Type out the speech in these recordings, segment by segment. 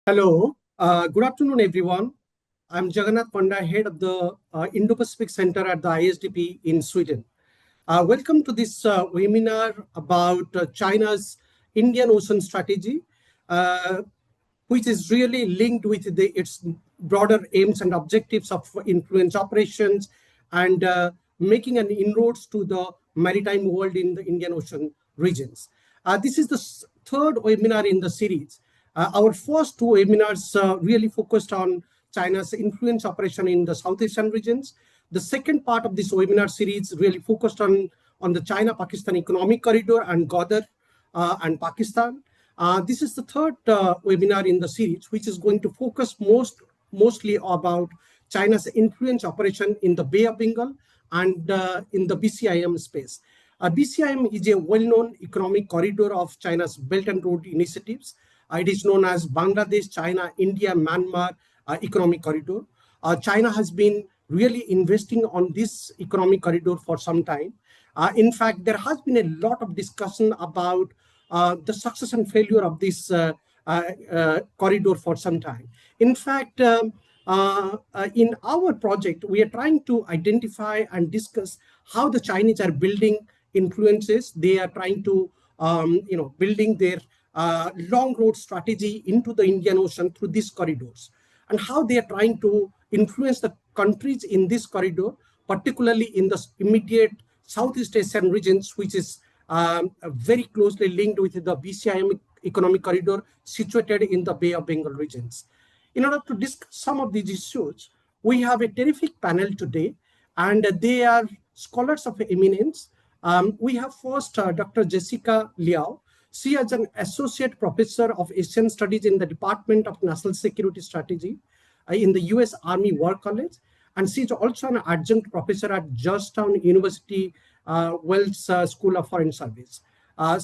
Hello, good afternoon, everyone. I'm Jagannath Panda, head of the Indo-Pacific Center at the ISDP in Sweden. Welcome to this webinar about China's Indian Ocean strategy, which is really linked with its broader aims and objectives of influence operations and making an inroads to the maritime world in the Indian Ocean regions. This is the third webinar in the series. Our first two webinars really focused on China's influence operation in the southeastern regions. The second part of this webinar series really focused on the China-Pakistan economic corridor and Gwadar and Pakistan. This is the third webinar in the series, which is going to focus mostly about China's influence operation in the Bay of Bengal and in the BCIM space. BCIM is a well-known economic corridor of China's Belt and Road initiatives. It is known as Bangladesh, China, India, Myanmar economic corridor. China has been really investing on this economic corridor for some time. In fact, there has been a lot of discussion about the success and failure of this corridor for some time. In fact, in our project, we are trying to identify and discuss how the Chinese are building influences. They are trying to, building their long road strategy into the Indian Ocean through these corridors, and how they are trying to influence the countries in this corridor, particularly in the immediate Southeast Asian regions, which is very closely linked with the BCIM economic corridor situated in the Bay of Bengal regions. In order to discuss some of these issues, we have a terrific panel today, and they are scholars of eminence. We have first Dr. Jessica Liao. She is an associate professor of Asian Studies in the Department of National Security Strategy in the US Army War College. And she is also an adjunct professor at Georgetown University Wells School of Foreign Service.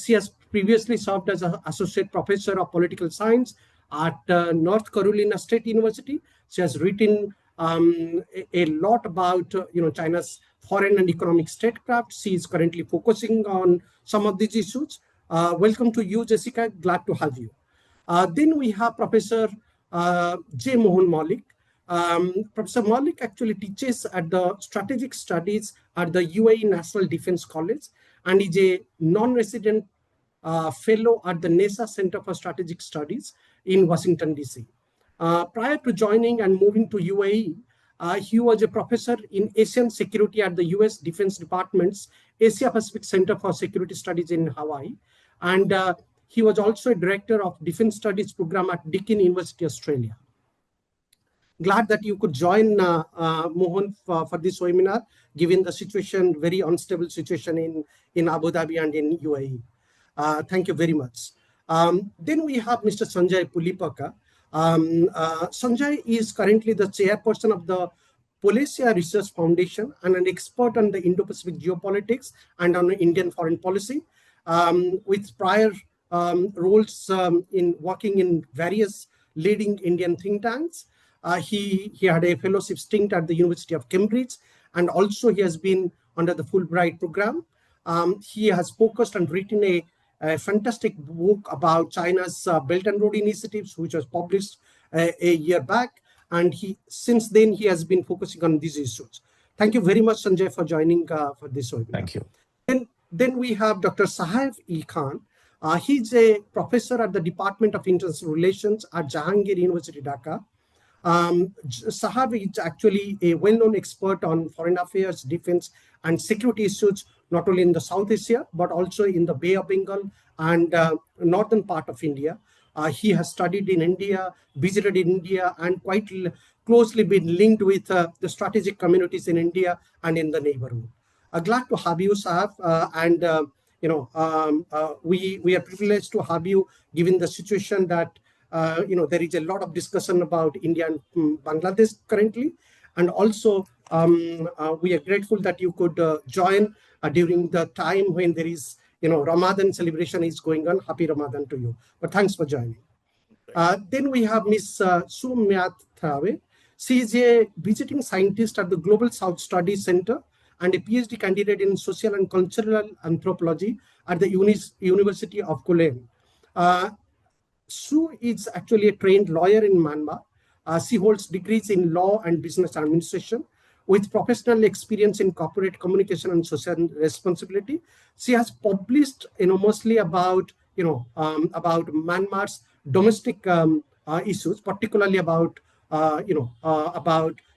She has previously served as an associate professor of political science at North Carolina State University. She has written a lot about China's foreign and economic statecraft. She is currently focusing on some of these issues. Welcome to you, Jessica. Glad to have you. Then we have Professor J. Mohan Malik. Professor Malik actually teaches at the Strategic Studies at the UAE National Defense College and is a non-resident fellow at the NASA Center for Strategic Studies in Washington, D.C. Prior to joining and moving to UAE, he was a professor in Asian security at the US Defense Department's Asia Pacific Center for Security Studies in Hawaii. And he was also a director of Defense Studies program at Deakin University, Australia. Glad that you could join Mohan for this webinar, given the situation, very unstable situation in Abu Dhabi and in UAE. Thank you very much. Then we have Mr. Sanjay Pulipaka. Sanjay is currently the chairperson of the Policia Research Foundation and an expert on the Indo-Pacific geopolitics and on Indian foreign policy, with prior roles in working in various leading Indian think tanks. He had a fellowship stint at the University of Cambridge, and also he has been under the Fulbright program. He has focused and written a fantastic book about China's Belt and Road initiatives, which was published a year back. And since then, he has been focusing on these issues. Thank you very much, Sanjay, for joining for this webinar. Thank you. Then we have Dr. Sahaif E. Khan. He's a professor at the Department of International Relations at Jahangir University, Dhaka. Sahaif is actually a well-known expert on foreign affairs, defense, and security issues, not only in the South Asia, but also in the Bay of Bengal and northern part of India. He has studied in India, visited India, and quite closely been linked with the strategic communities in India and in the neighborhood. Glad to have you, Sahaif, and we are privileged to have you, given the situation that there is a lot of discussion about India and Bangladesh currently, and also we are grateful that you could join during the time when there is Ramadan celebration is going on. Happy Ramadan to you. But thanks for joining. Then we have Miss Soumyat Thave. She is a visiting scientist at the Global South Studies Center and a PhD candidate in social and cultural anthropology at the University of Cologne. Sue is actually a trained lawyer in Myanmar. She holds degrees in law and business administration with professional experience in corporate communication and social responsibility. She has published, mostly about, about Myanmar's domestic issues, particularly about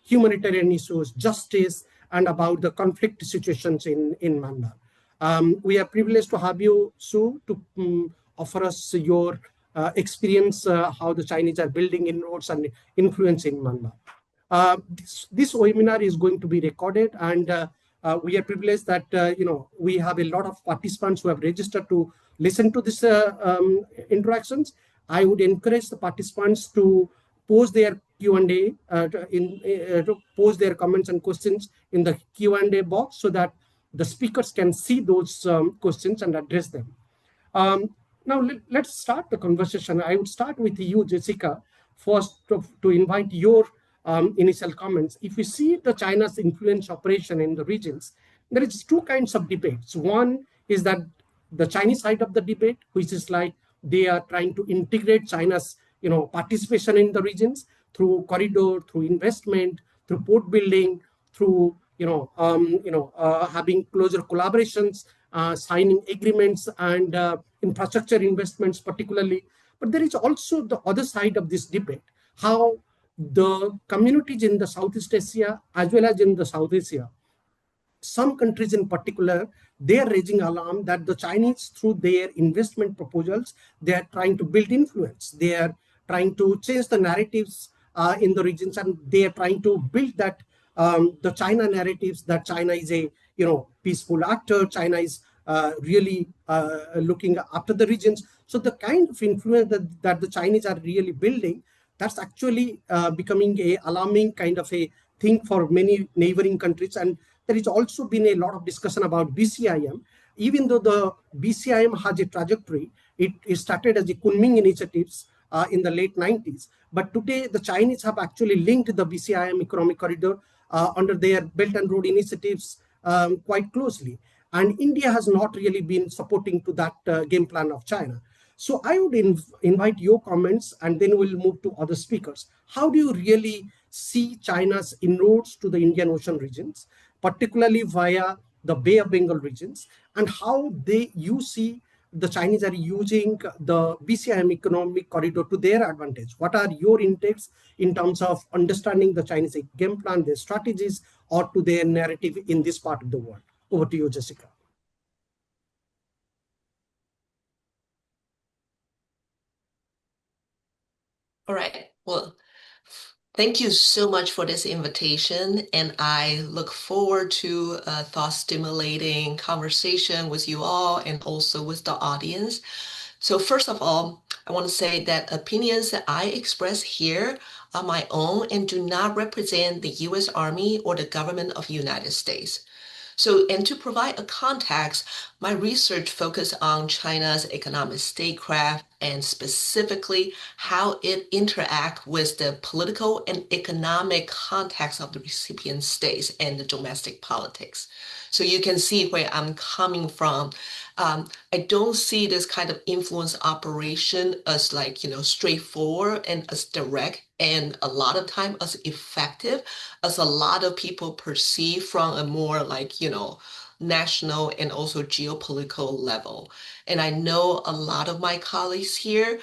humanitarian issues, justice, and about the conflict situations in Myanmar. We are privileged to have you, Sue, to offer us your experience, how the Chinese are building inroads and influence in Myanmar. This webinar is going to be recorded, and we are privileged that we have a lot of participants who have registered to listen to this interactions. I would encourage the participants to post their Q&A, to post their comments and questions in the Q&A box so that the speakers can see those questions and address them. Now, let's start the conversation. I would start with you, Jessica, first to invite your initial comments. If we see the China's influence operation in the regions, there is two kinds of debates. One is that the Chinese side of the debate, which is like they are trying to integrate China's participation in the regions through corridor, through investment, through port building, through having closer collaborations, signing agreements and infrastructure investments particularly. But there is also the other side of this debate, how the communities in the Southeast Asia as well as in the South Asia, some countries in particular, they are raising alarm that the Chinese, through their investment proposals, they are trying to build influence. They are trying to change the narratives in the regions, and they are trying to build that the China narratives that China is a peaceful actor. China is really looking after the regions. So the kind of influence that the Chinese are really building, that's actually becoming a alarming kind of a thing for many neighboring countries. And there has also been a lot of discussion about BCIM. Even though the BCIM has a trajectory, it started as a Kunming initiatives in the late 90s. But today, the Chinese have actually linked the BCIM economic corridor under their Belt and Road initiatives quite closely. And India has not really been supporting to that game plan of China. So I would invite your comments, and then we'll move to other speakers. How do you really see China's inroads to the Indian Ocean regions, particularly via the Bay of Bengal regions, and how you see the Chinese are using the BCIM economic corridor to their advantage? What are your intakes in terms of understanding the Chinese game plan, their strategies, or to their narrative in this part of the world? Over to you, Jessica. All right. Well, thank you so much for this invitation, and I look forward to a thought-stimulating conversation with you all and also with the audience. So first of all, I want to say that opinions that I express here are my own and do not represent the U.S. Army or the government of the United States. So, and to provide a context, my research focused on China's economic statecraft and specifically how it interacts with the political and economic context of the recipient states and the domestic politics. So you can see where I'm coming from. I don't see this kind of influence operation as like, straightforward and as direct and a lot of time as effective as a lot of people perceive from a more like, national and also geopolitical level. And I know a lot of my colleagues here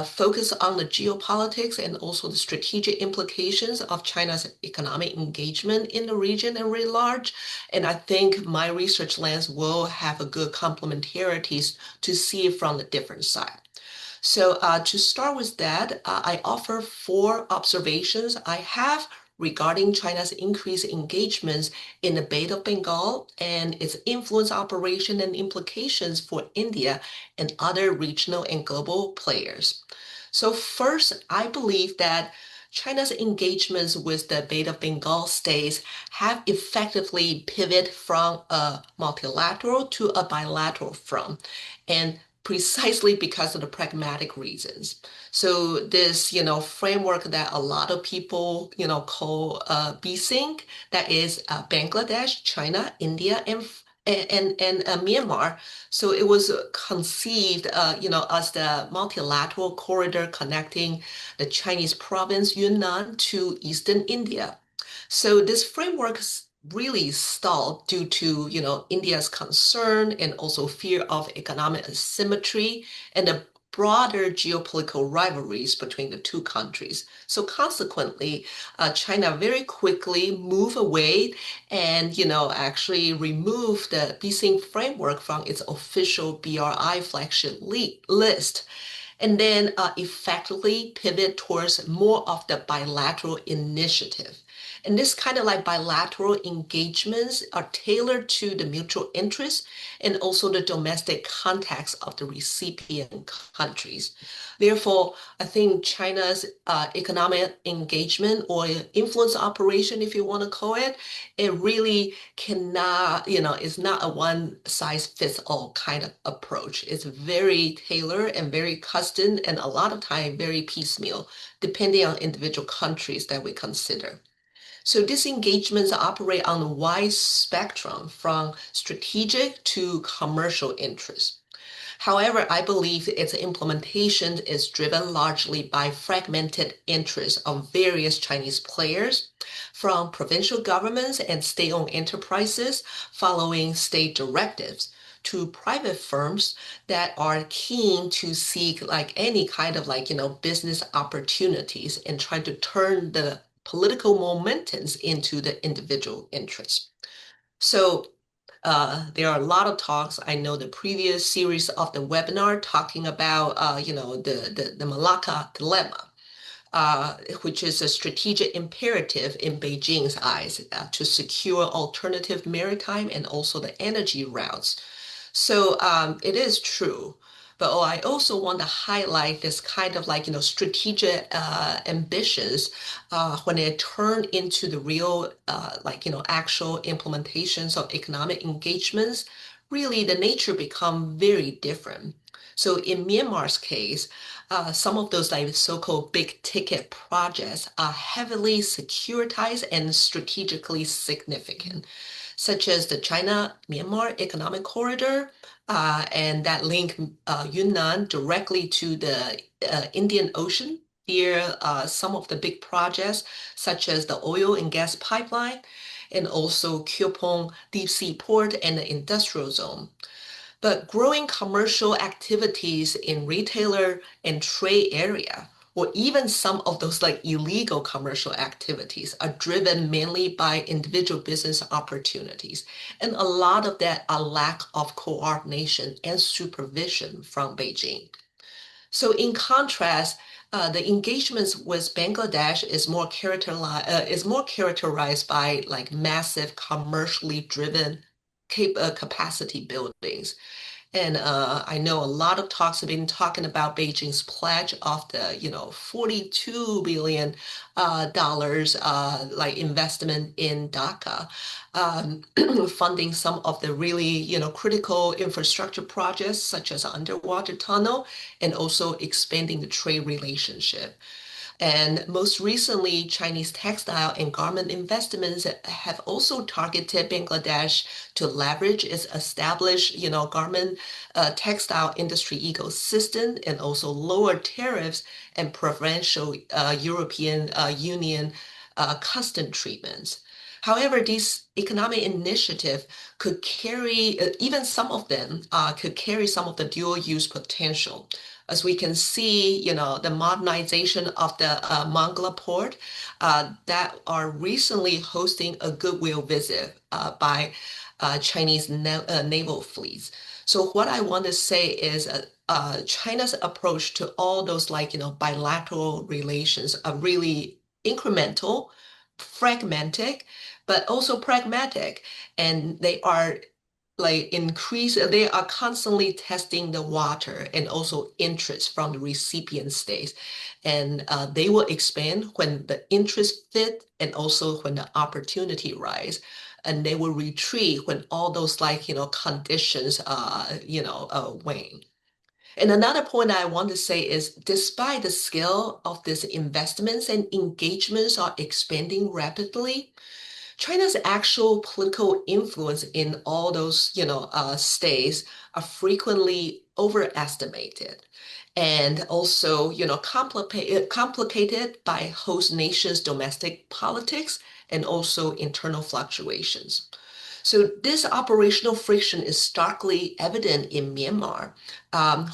focus on the geopolitics and also the strategic implications of China's economic engagement in the region and writ large. And I think my research lens will have a good complementarities to see it from the different side. So to start with that, I offer 4 observations I have regarding China's increased engagements in the Bay of Bengal and its influence operation and implications for India and other regional and global players. So first, I believe that China's engagements with the Bay of Bengal states have effectively pivoted from a multilateral to a bilateral front, and precisely because of the pragmatic reasons. So this, framework that a lot of people, call BCIM, that is Bangladesh, China, India, and and Myanmar. So it was conceived, as the multilateral corridor connecting the Chinese province Yunnan to eastern India. So this framework really stalled due to, India's concern and also fear of economic asymmetry and the broader geopolitical rivalries between the two countries. So consequently, China very quickly moved away and actually remove the BCIM framework from its official BRI flagship list, and then effectively pivot towards more of the bilateral initiative. And this kind of like bilateral engagements are tailored to the mutual interests and also the domestic context of the recipient countries. Therefore, I think China's economic engagement or influence operation, if you want to call it, it really cannot, it's not a one size fits all kind of approach. It's very tailored and very custom and a lot of time very piecemeal, depending on individual countries that we consider. So these engagements operate on a wide spectrum from strategic to commercial interests. However, I believe its implementation is driven largely by fragmented interests of various Chinese players, from provincial governments and state-owned enterprises following state directives to private firms that are keen to seek like any kind of business opportunities and try to turn the political momentums into the individual interests. So there are a lot of talks. I know the previous series of the webinar talking about, the Malacca dilemma, which is a strategic imperative in Beijing's eyes to secure alternative maritime and also the energy routes. So it is true. But I also want to highlight this kind of strategic ambitions when they turn into the real, actual implementations of economic engagements, really the nature become very different. So in Myanmar's case, some of those so-called big ticket projects are heavily securitized and strategically significant, such as the China-Myanmar Economic Corridor, and that link Yunnan directly to the Indian Ocean. Here, some of the big projects, such as the oil and gas pipeline, and also Kyopong deep sea port and the industrial zone. But growing commercial activities in retailer and trade area, or even some of those illegal commercial activities are driven mainly by individual business opportunities. And a lot of that are lack of coordination and supervision from Beijing. So in contrast, the engagements with Bangladesh is more characterized by massive commercially driven capacity buildings. And I know a lot of talks have been talking about Beijing's pledge of the, $42 billion dollars investment in Dhaka, funding some of the really, critical infrastructure projects such as underwater tunnel and also expanding the trade relationship. And most recently, Chinese textile and garment investments have also targeted Bangladesh to leverage its established, garment textile industry ecosystem and also lower tariffs and preferential European Union custom treatments. However, these economic initiatives could carry, even some of them could carry some of the dual use potential. As we can see, the modernization of the Mangla port that are recently hosting a goodwill visit by Chinese naval fleets. So what I want to say is China's approach to all those bilateral relations are really incremental, fragmented, but also pragmatic. And they are they are constantly testing the water and also interest from the recipient states. And they will expand when the interest fit and also when the opportunity rise. And they will retreat when all those conditions wane. And another point I want to say is despite the scale of these investments and engagements are expanding rapidly, China's actual political influence in all those, states are frequently overestimated and also, complicated by host nations' domestic politics and also internal fluctuations. So this operational friction is starkly evident in Myanmar,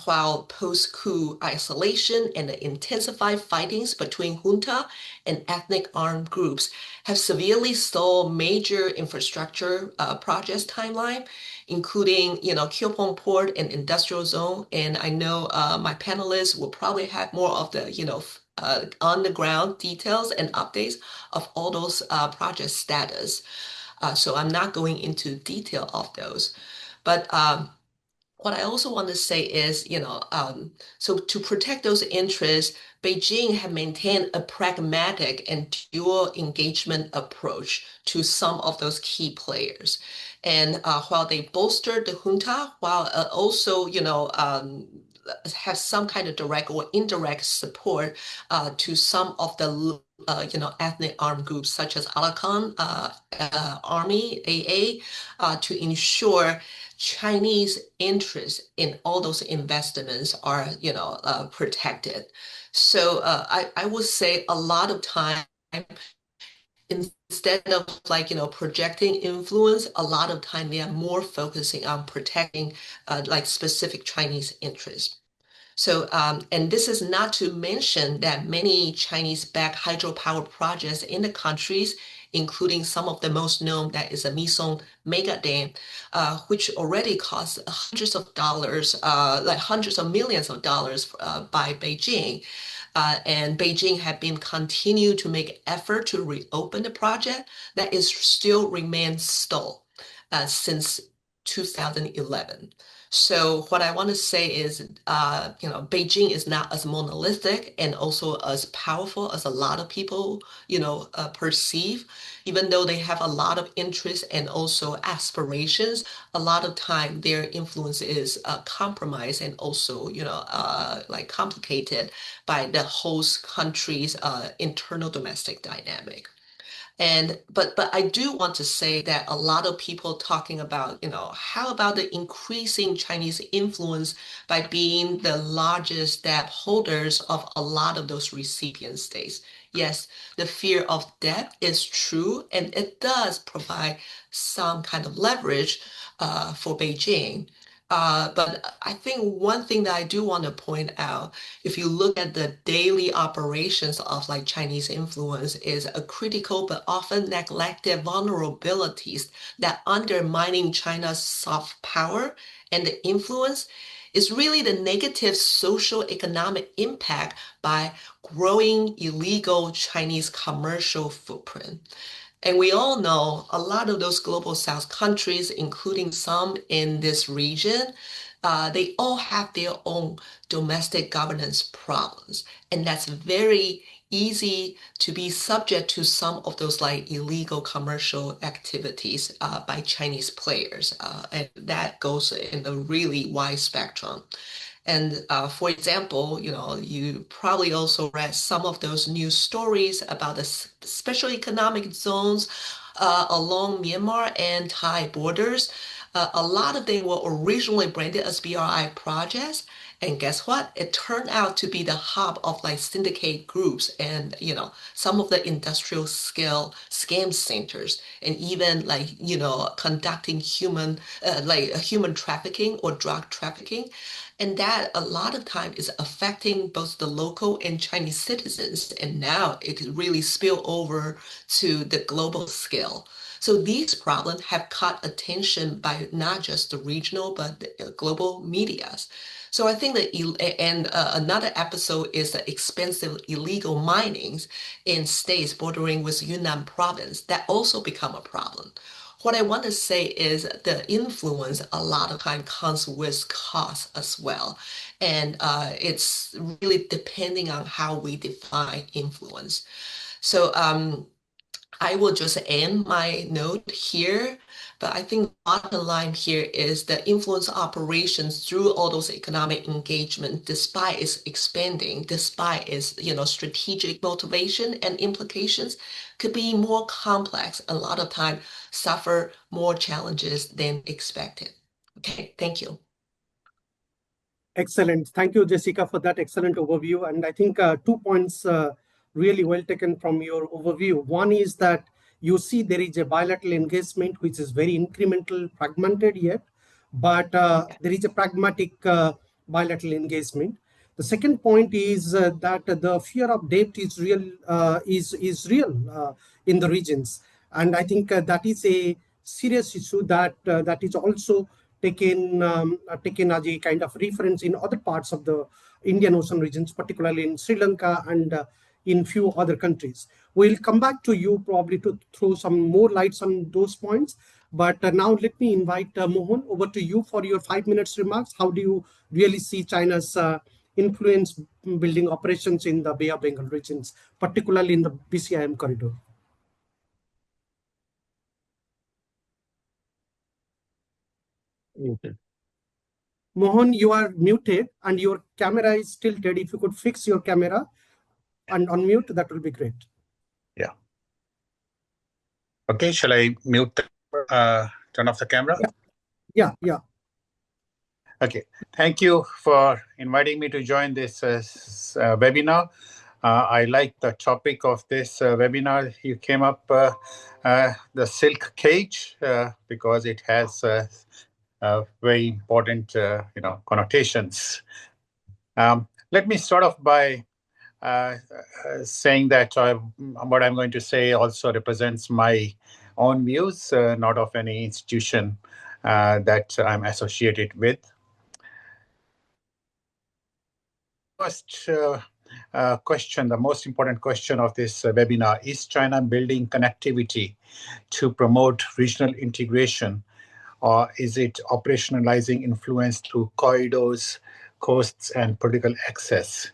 while post-coup isolation and the intensified fightings between junta and ethnic armed groups have severely stalled major infrastructure projects timeline, including, Kyopong Port and Industrial Zone. And I know my panelists will probably have more of the, on the ground details and updates of all those project status. So I'm not going into detail of those. But what I also want to say is, so to protect those interests, Beijing have maintained a pragmatic and dual engagement approach to some of those key players. And while they bolstered the junta, while also, have some kind of direct or indirect support to some of the ethnic armed groups such as Arakan Army, AA, to ensure Chinese interests in all those investments are, protected. So I would say a lot of time, instead of projecting influence, a lot of time they are more focusing on protecting specific Chinese interests. So, and this is not to mention that many Chinese-backed hydropower projects in the countries, including some of the most known, that is a Misong mega dam, which already costs hundreds of dollars, like hundreds of millions of dollars by Beijing. And Beijing had been continue to make effort to reopen the project that is still remains stalled since 2011. So what I want to say is, Beijing is not as monolithic and also as powerful as a lot of people, perceive. Even though they have a lot of interests and also aspirations, a lot of time their influence is compromised and also, complicated by the host country's internal domestic dynamic. But I do want to say that a lot of people talking about, how about the increasing Chinese influence by being the largest debt holders of a lot of those recipient states. Yes, the fear of debt is true, and it does provide some kind of leverage for Beijing. But I think one thing that I do want to point out, if you look at the daily operations of Chinese influence, is a critical but often neglected vulnerabilities that undermining China's soft power and the influence is really the negative social economic impact by growing illegal Chinese commercial footprint. And we all know a lot of those global South countries, including some in this region, they all have their own domestic governance problems. And that's very easy to be subject to some of those illegal commercial activities by Chinese players. And that goes in a really wide spectrum. And for example, you probably also read some of those news stories about the special economic zones along Myanmar and Thai borders. A lot of them were originally branded as BRI projects. And guess what? It turned out to be the hub of syndicate groups and, some of the industrial scale scam centers and even conducting human trafficking or drug trafficking. And that a lot of time is affecting both the local and Chinese citizens. And now it could really spill over to the global scale. So these problems have caught attention by not just the regional, but the global medias. So I think that, and another episode is the expensive illegal minings in states bordering with Yunnan province that also become a problem. What I want to say is the influence a lot of time comes with cost as well. And it's really depending on how we define influence. So I will just end my note here, but I think bottom line here is the influence operations through all those economic engagement, despite its expanding, despite its strategic motivation and implications, could be more complex. A lot of time suffer more challenges than expected. Okay, thank you. Excellent. Thank you, Jessica, for that excellent overview. And I think 2 points really well taken from your overview. One is that you see there is a bilateral engagement which is very incremental, fragmented yet, but there is a pragmatic bilateral engagement. The second point is that the fear of debt is real, is real in the regions, and I think that is a serious issue that is also taken as a kind of reference in other parts of the Indian Ocean regions, particularly in Sri Lanka and in few other countries. We'll come back to you probably to throw some more lights on those points. But now let me invite Mohan over to you for your 5 minutes remarks. How do you really see China's influence building operations in the Bay of Bengal regions, particularly in the BCIM corridor? Okay. Mohan, you are muted and your camera is tilted. If you could fix your camera and unmute, that will be great. Yeah. Okay, shall I mute, turn off the camera? Yeah. Okay, thank you for inviting me to join this webinar. I like the topic of this webinar. You came up, the silk cage, because it has very important, connotations. Let me start off by saying that what I'm going to say also represents my own views, not of any institution that I'm associated with. First question, the most important question of this webinar, is China building connectivity to promote regional integration, or is it operationalizing influence through corridors, coasts, and political access?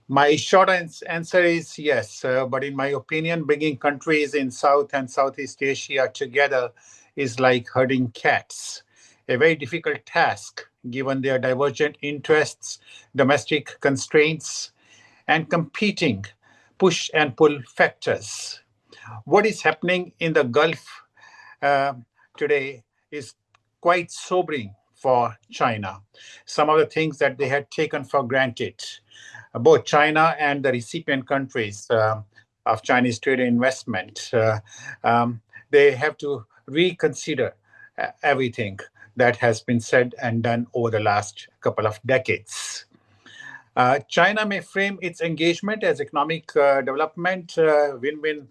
My short answer is yes, but in my opinion, bringing countries in South and Southeast Asia together is like herding cats, a very difficult task given their divergent interests, domestic constraints, and competing push and pull factors. What is happening in the Gulf today is quite sobering for China. Some of the things that they had taken for granted, both China and the recipient countries of Chinese trade and investment, they have to reconsider everything that has been said and done over the last couple of decades. China may frame its engagement as economic development, win-win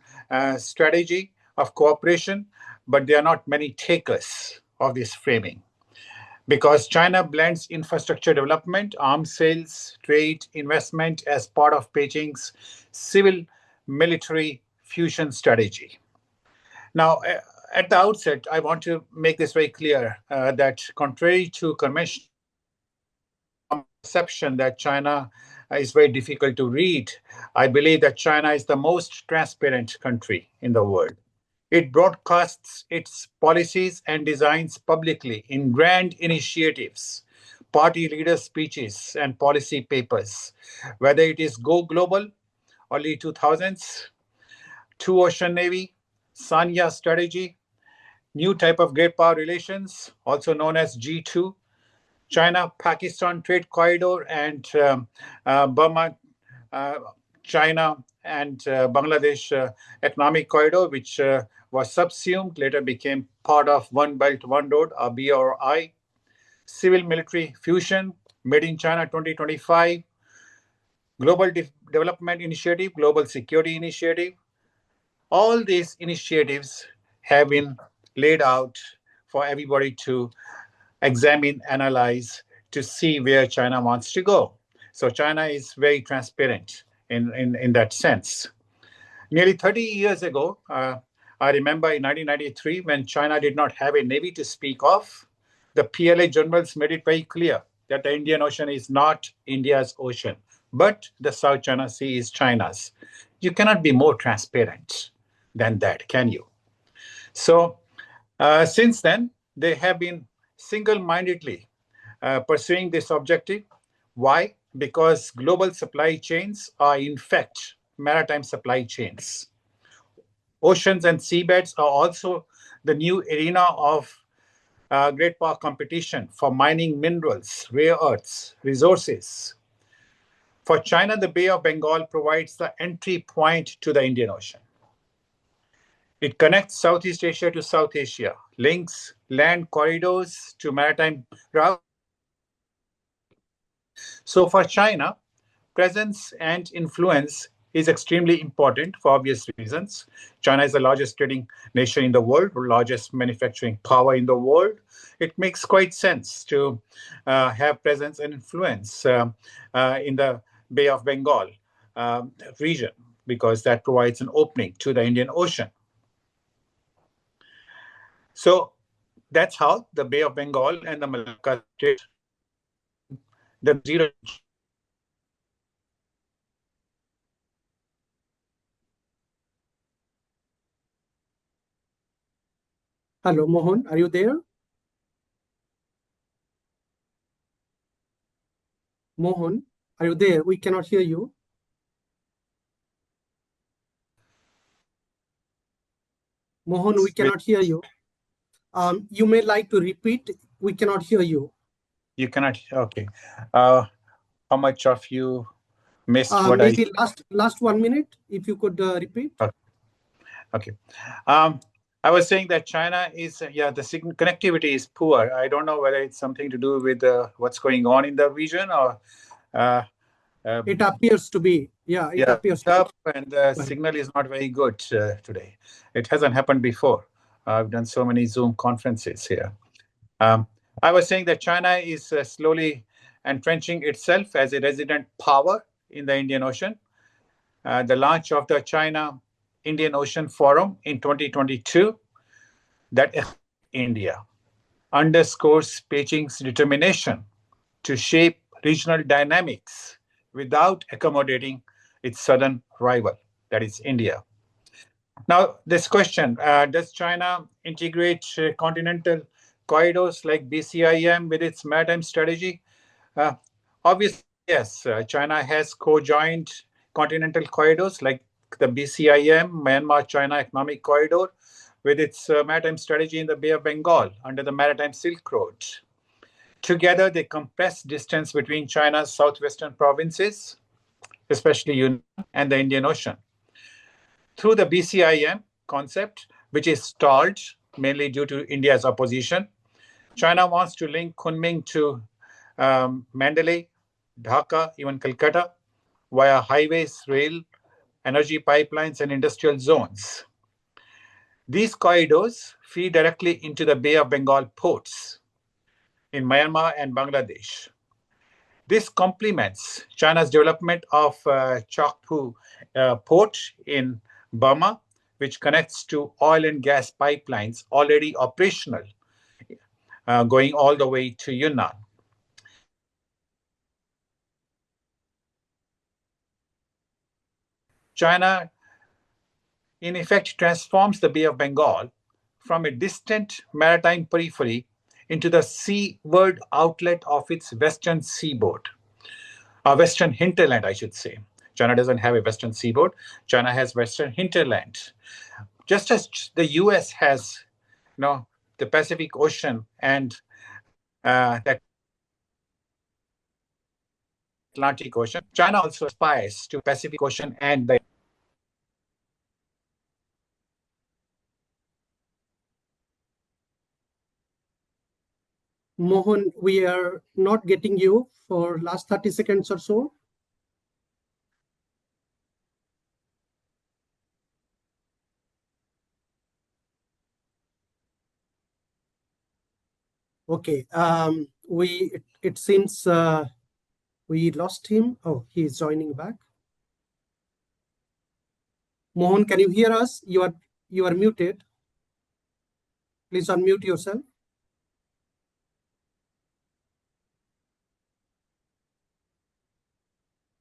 strategy of cooperation, but there are not many takers of this framing, because China blends infrastructure development, arms sales, trade, investment as part of Beijing's civil-military fusion strategy. Now, at the outset, I want to make this very clear that contrary to conventional perception that China is very difficult to read, I believe that China is the most transparent country in the world. It broadcasts its policies and designs publicly in grand initiatives, party leader speeches, and policy papers, whether it is Go Global, early 2000s, Two Ocean Navy, Sanya Strategy, new type of great power relations, also known as G2, China-Pakistan Trade Corridor, and Burma, China, and Bangladesh Economic Corridor, which was subsumed, later became part of One Belt, One Road, or BRI, Civil-Military Fusion, Made in China 2025, Global Development Initiative, Global Security Initiative. All these initiatives have been laid out for everybody to examine, analyze, to see where China wants to go. So China is very transparent in that sense. Nearly 30 years ago, I remember in 1993, when China did not have a navy to speak of, the PLA generals made it very clear that the Indian Ocean is not India's ocean, but the South China Sea is China's. You cannot be more transparent than that, can you? So since then, they have been single-mindedly pursuing this objective. Why? Because global supply chains are, in fact, maritime supply chains. Oceans and seabeds are also the new arena of great power competition for mining minerals, rare earths, resources. For China, the Bay of Bengal provides the entry point to the Indian Ocean. It connects Southeast Asia to South Asia, links land corridors to maritime routes. So for China, presence and influence is extremely important for obvious reasons. China is the largest trading nation in the world, largest manufacturing power in the world. It makes quite sense to have presence and influence in the Bay of Bengal region, because that provides an opening to the Indian Ocean. So that's how the Bay of Bengal and the Malacca Strait, the zero. Hello, Mohan, are you there? Mohan, are you there? We cannot hear you. Mohan, we cannot hear you. You may like to repeat. We cannot hear you. You cannot. Okay. How much of you missed what I? Maybe last 1 minute, if you could repeat. Okay. I was saying that China is, the connectivity is poor. I don't know whether it's something to do with what's going on in the region, or it appears to be. Yeah, it appears to be. And the signal is not very good today. It hasn't happened before. I've done so many Zoom conferences here. I was saying that China is slowly entrenching itself as a resident power in the Indian Ocean. The launch of the China Indian Ocean Forum in 2022, that India underscores Beijing's determination to shape regional dynamics without accommodating its southern rival, that is India. Now, this question, does China integrate continental corridors like BCIM with its maritime strategy? Obviously, yes. China has co-joined continental corridors like the BCIM, Myanmar-China Economic Corridor, with its maritime strategy in the Bay of Bengal under the Maritime Silk Road. Together, they compress distance between China's southwestern provinces, especially Yunnan, and the Indian Ocean. Through the BCIM concept, which is stalled mainly due to India's opposition, China wants to link Kunming to Mandalay, Dhaka, even Calcutta, via highways, rail, energy pipelines, and industrial zones. These corridors feed directly into the Bay of Bengal ports in Myanmar and Bangladesh. This complements China's development of Chakpu port in Burma, which connects to oil and gas pipelines already operational, going all the way to Yunnan. China, in effect, transforms the Bay of Bengal from a distant maritime periphery into the seaward outlet of its western seaboard. Western hinterland, I should say. China doesn't have a western seaboard. China has western hinterland. Just as the US has, the Pacific Ocean and the Atlantic Ocean, China also aspires to Pacific Ocean and the Mohan, we are not getting you for last 30 seconds or so. Okay, it seems we lost him. Oh, he is joining back. Mohan, can you hear us? You are muted. Please unmute yourself.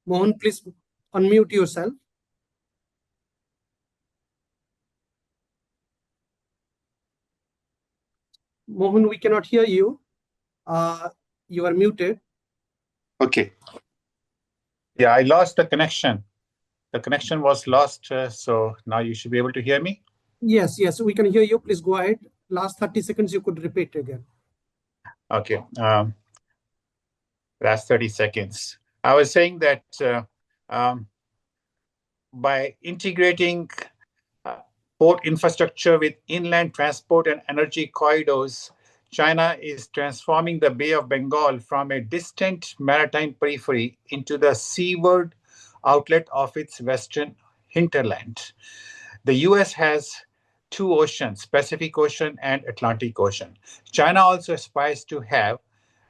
Mohan, please unmute yourself. Mohan, we cannot hear you. You are muted. Okay. Yeah, I lost the connection. The connection was lost, so now you should be able to hear me. Yes, we can hear you. Please go ahead. Last 30 seconds, you could repeat again. Okay. Last 30 seconds. I was saying that by integrating port infrastructure with inland transport and energy corridors, China is transforming the Bay of Bengal from a distant maritime periphery into the seaward outlet of its western hinterland. The US has two oceans, Pacific Ocean and Atlantic Ocean. China also aspires to have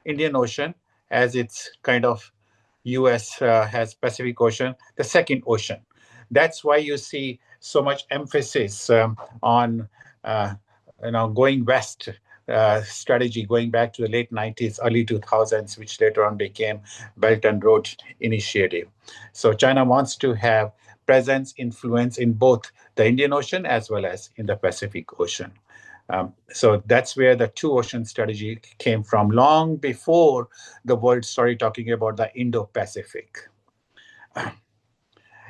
Indian Ocean as its kind of US has Pacific Ocean, the second ocean. That's why you see so much emphasis on going west strategy going back to the late 90s, early 2000s, which later on became Belt and Road Initiative. So China wants to have presence, influence in both the Indian Ocean as well as in the Pacific Ocean. So that's where the two ocean strategy came from, long before the world started talking about the Indo-Pacific.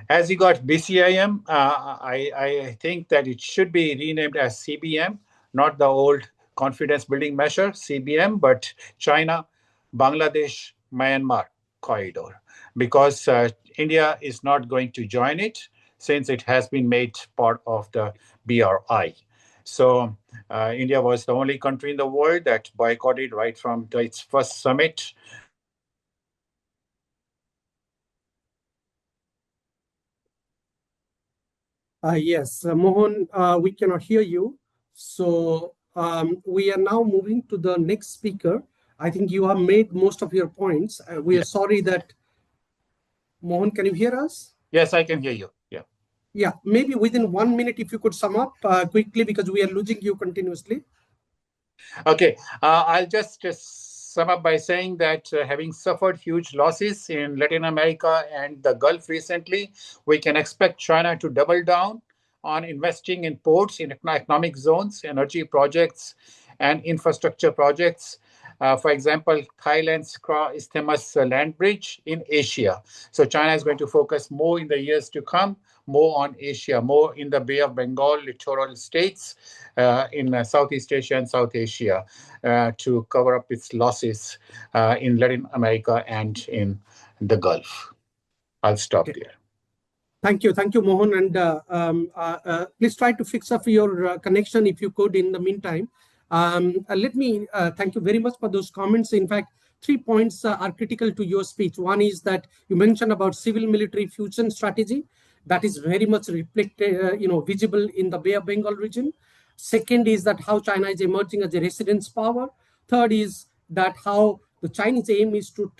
As you got BCIM, I think that it should be renamed as CBM, not the old confidence building measure, CBM, but China, Bangladesh, Myanmar corridor, because India is not going to join it since it has been made part of the BRI. So India was the only country in the world that boycotted right from its first summit. Yes, Mohan, we cannot hear you. So we are now moving to the next speaker. I think you have made most of your points. We are sorry that, Mohan, can you hear us? Yes, I can hear you. Yeah. Yeah, maybe within 1 minute, if you could sum up quickly, because we are losing you continuously. Okay, I'll just sum up by saying that having suffered huge losses in Latin America and the Gulf recently, we can expect China to double down on investing in ports, in economic zones, energy projects, and infrastructure projects. For example, Thailand's Kra Isthmus land bridge in Asia. So China is going to focus more in the years to come, more on Asia, more in the Bay of Bengal littoral states in Southeast Asia and South Asia to cover up its losses in Latin America and in the Gulf. I'll stop there. Thank you, Mohan. And please try to fix up your connection if you could in the meantime. Let me thank you very much for those comments. In fact, 3 points are critical to your speech. One is that you mentioned about civil-military fusion strategy. That is very much reflected, visible in the Bay of Bengal region. Second is that how China is emerging as a residence power. Third is that how the Chinese aim is to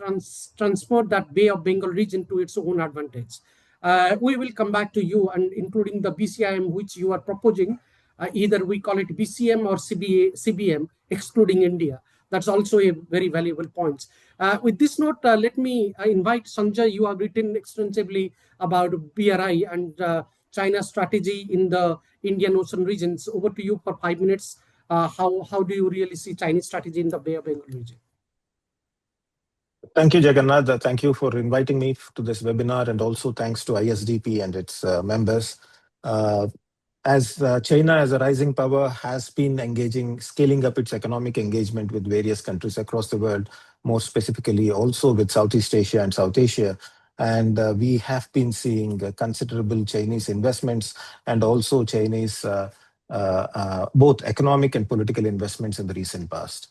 transfer that Bay of Bengal region to its own advantage. We will come back to you, and including the BCIM, which you are proposing, either we call it BCM or CBM, excluding India. That's also a very valuable point. With this note, let me invite Sanjay. You have written extensively about BRI and China's strategy in the Indian Ocean regions. Over to you for 5 minutes. How do you really see Chinese strategy in the Bay of Bengal region? Thank you, Jagannath. Thank you for inviting me to this webinar, and also thanks to ISDP and its members. As China, as a rising power, has been scaling up its economic engagement with various countries across the world, more specifically also with Southeast Asia and South Asia. And we have been seeing considerable Chinese investments and also Chinese both economic and political investments in the recent past.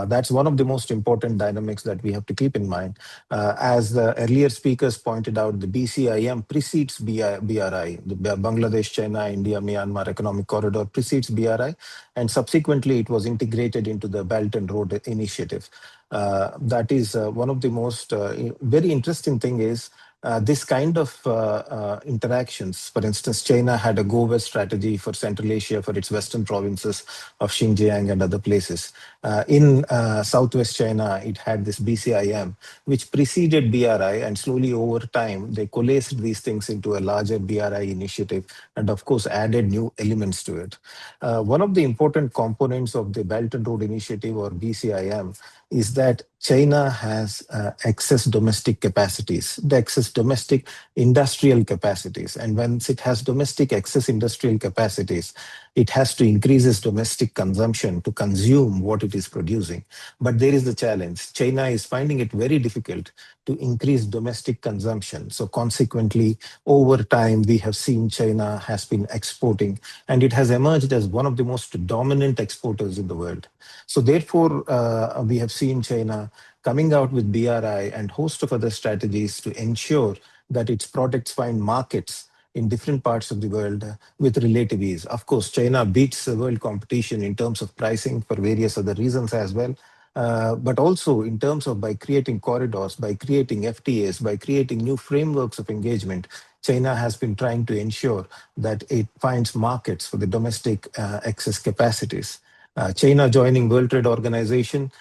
That's one of the most important dynamics that we have to keep in mind. As the earlier speakers pointed out, the BCIM precedes BRI. The Bangladesh, China, India, Myanmar Economic Corridor precedes BRI, and subsequently it was integrated into the Belt and Road Initiative. That is one of the most very interesting thing is This kind of interactions, for instance, China had a go west strategy for Central Asia, for its western provinces of Xinjiang and other places. In southwest China, it had this BCIM, which preceded BRI, and slowly over time, they coalesced these things into a larger BRI initiative, and of course, added new elements to it. One of the important components of the Belt and Road Initiative, or BCIM, is that China has excess domestic capacities, the excess domestic industrial capacities. And once it has domestic excess industrial capacities, it has to increase its domestic consumption to consume what it is producing. But there is the challenge. China is finding it very difficult to increase domestic consumption. So consequently, over time, we have seen China has been exporting, and it has emerged as one of the most dominant exporters in the world. So therefore, we have seen China coming out with BRI and host of other strategies to ensure that its products find markets in different parts of the world with relative ease. Of course, China beats the world competition in terms of pricing for various other reasons as well. But also in terms of by creating corridors, by creating FTAs, by creating new frameworks of engagement, China has been trying to ensure that it finds markets for the domestic excess capacities. China joining World Trade Organization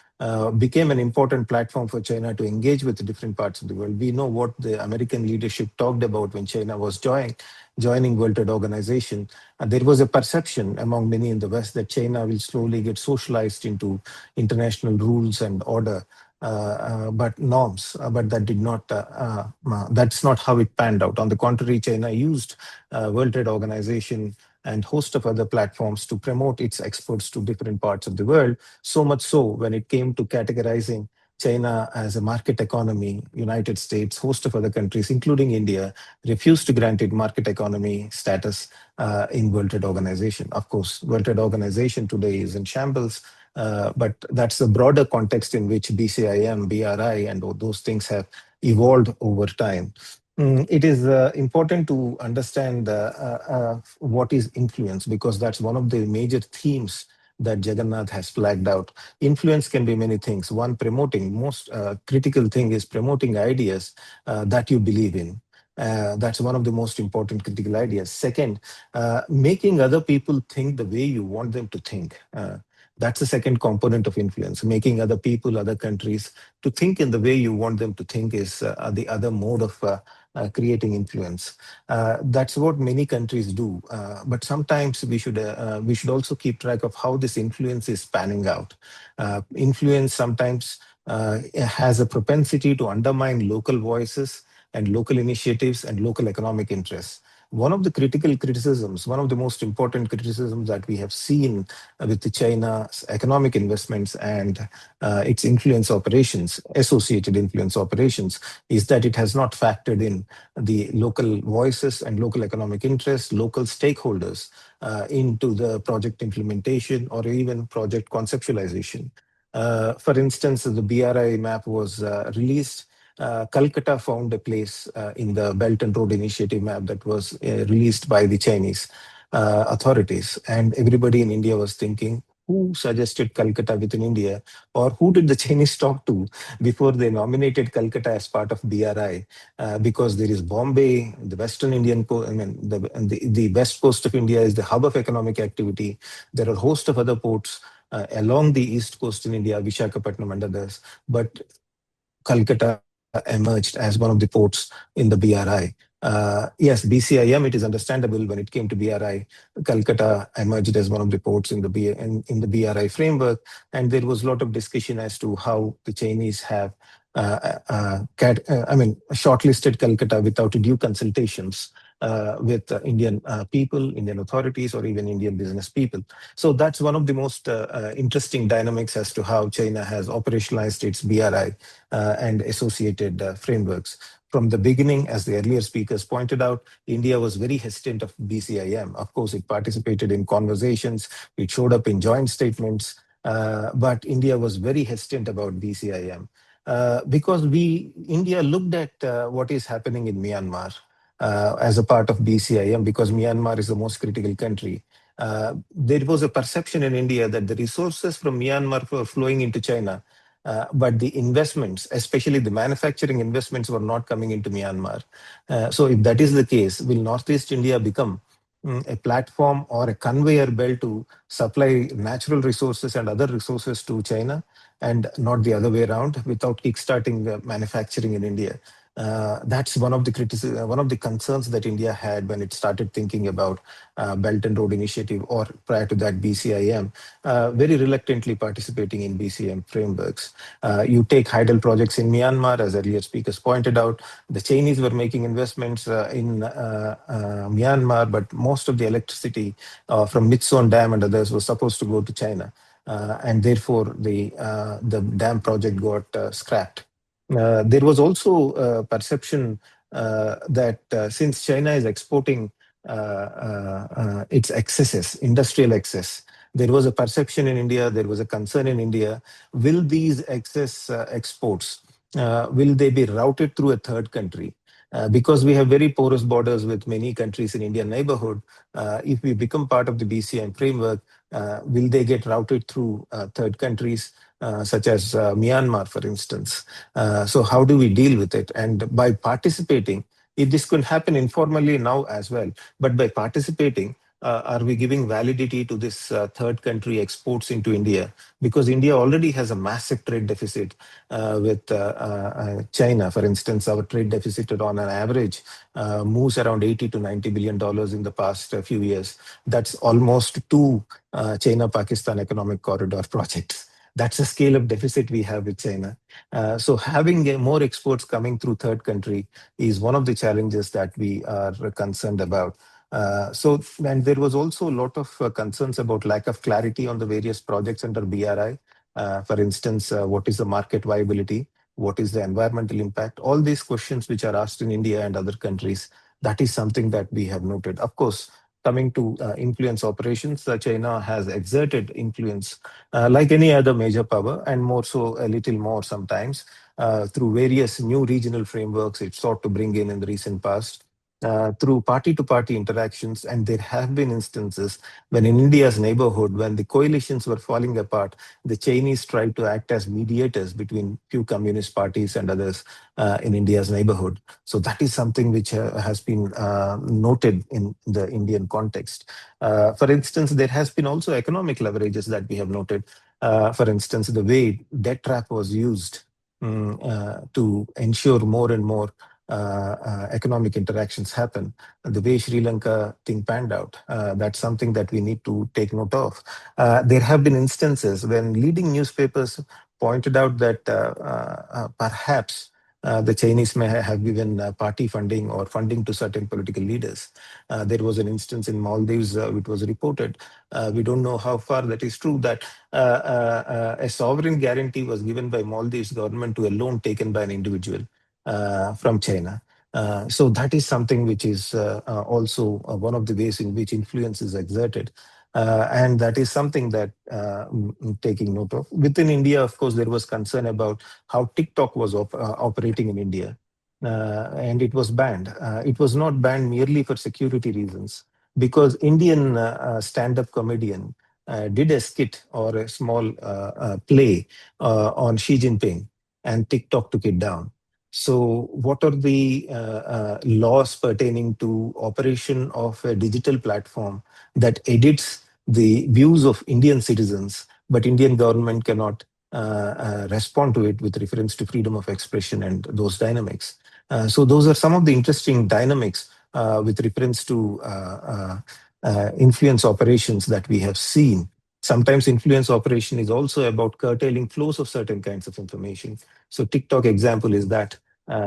became an important platform for China to engage with different parts of the world. We know what the American leadership talked about when China was joining World Trade Organization. There was a perception among many in the West that China will slowly get socialized into international rules and order. But norms, but that did not. That's not how it panned out. On the contrary, China used World Trade Organization and host of other platforms to promote its exports to different parts of the world. So much so, when it came to categorizing China as a market economy, United States, host of other countries, including India, refused to grant it market economy status in World Trade Organization. Of course, World Trade Organization today is in shambles, but that's the broader context in which BCIM, BRI, and those things have evolved over time. It is important to understand what is influence, because that's one of the major themes that Jagannath has flagged out. Influence can be many things. One, promoting, most critical thing is promoting ideas that you believe in. That's one of the most important critical ideas. Second, making other people think the way you want them to think. That's the second component of influence. Making other people, other countries to think in the way you want them to think is the other mode of creating influence. That's what many countries do. But sometimes we should also keep track of how this influence is panning out. Influence sometimes has a propensity to undermine local voices and local initiatives and local economic interests. One of the critical criticisms, one of the most important criticisms that we have seen with China's economic investments and its influence operations, associated influence operations, is that it has not factored in the local voices and local economic interests, local stakeholders into the project implementation or even project conceptualization. For instance, the BRI map was released. Calcutta found a place in the Belt and Road Initiative map that was released by the Chinese authorities. And everybody in India was thinking, who suggested Calcutta within India, or who did the Chinese talk to before they nominated Calcutta as part of BRI? Because there is Bombay, the Western Indian, the west coast of India is the hub of economic activity. There are a host of other ports along the east coast in India, Visakhapatnam and others. But Calcutta emerged as one of the ports in the BRI. Yes, BCIM, it is understandable when it came to BRI, Calcutta emerged as one of the ports in the BRI framework. And there was a lot of discussion as to how the Chinese have shortlisted Calcutta without due consultations with Indian people, Indian authorities, or even Indian business people. So that's one of the most interesting dynamics as to how China has operationalized its BRI and associated frameworks. From the beginning, as the earlier speakers pointed out, India was very hesitant of BCIM. Of course, it participated in conversations, it showed up in joint statements, but India was very hesitant about BCIM because India looked at what is happening in Myanmar as a part of BCIM, because Myanmar is the most critical country. There was a perception in India that the resources from Myanmar were flowing into China, but the investments, especially the manufacturing investments, were not coming into Myanmar. So if that is the case, will Northeast India become a platform or a conveyor belt to supply natural resources and other resources to China, and not the other way around, without kickstarting manufacturing in India? That's one of the one of the concerns that India had when it started thinking about Belt and Road Initiative, or prior to that BCIM, very reluctantly participating in BCIM frameworks. You take hydel projects in Myanmar, as earlier speakers pointed out. The Chinese were making investments in Myanmar, but most of the electricity from Mitsun Dam and others was supposed to go to China, and therefore the dam project got scrapped. There was also perception that since China is exporting its excesses, industrial excess, there was a perception in India, there was a concern in India, will these excess exports, will they be routed through a third country? Because we have very porous borders with many countries in Indian neighborhood, if we become part of the BCM framework, will they get routed through third countries, such as Myanmar, for instance? So how do we deal with it? And by participating, if this could happen informally now as well, but by participating, are we giving validity to this third country exports into India? Because India already has a massive trade deficit with China. For instance, our trade deficit on an average moves around 80 to $90 billion in the past few years. That's almost two China-Pakistan economic corridor projects. That's the scale of deficit we have with China. So having more exports coming through third country is one of the challenges that we are concerned about. And there was also a lot of concerns about lack of clarity on the various projects under BRI. For instance, what is the market viability? What is the environmental impact? All these questions which are asked in India and other countries, that is something that we have noted. Of course, coming to influence operations, China has exerted influence like any other major power, and more so, a little more sometimes, through various new regional frameworks it sought to bring in the recent past. Through party-to-party interactions, and there have been instances when in India's neighborhood, when the coalitions were falling apart, the Chinese tried to act as mediators between few communist parties and others in India's neighborhood. So that is something which has been noted in the Indian context. For instance, there has been also economic leverages that we have noted. For instance, the way debt trap was used to ensure more and more economic interactions happen. The way Sri Lanka thing panned out, that's something that we need to take note of. There have been instances when leading newspapers pointed out that perhaps the Chinese may have given party funding or funding to certain political leaders. There was an instance in Maldives, which was reported. We don't know how far that is true, that a sovereign guarantee was given by Maldives government to a loan taken by an individual from China. So that is something which is also one of the ways in which influence is exerted. And that is something that taking note of. Within India, of course, there was concern about how TikTok was operating in India. And it was banned. It was not banned merely for security reasons, because Indian stand-up comedian did a skit or a small play on Xi Jinping, and TikTok took it down. So what are the laws pertaining to operation of a digital platform that edits the views of Indian citizens, but Indian government cannot respond to it with reference to freedom of expression and those dynamics? So those are some of the interesting dynamics with reference to influence operations that we have seen. Sometimes influence operation is also about curtailing flows of certain kinds of information. So TikTok example is that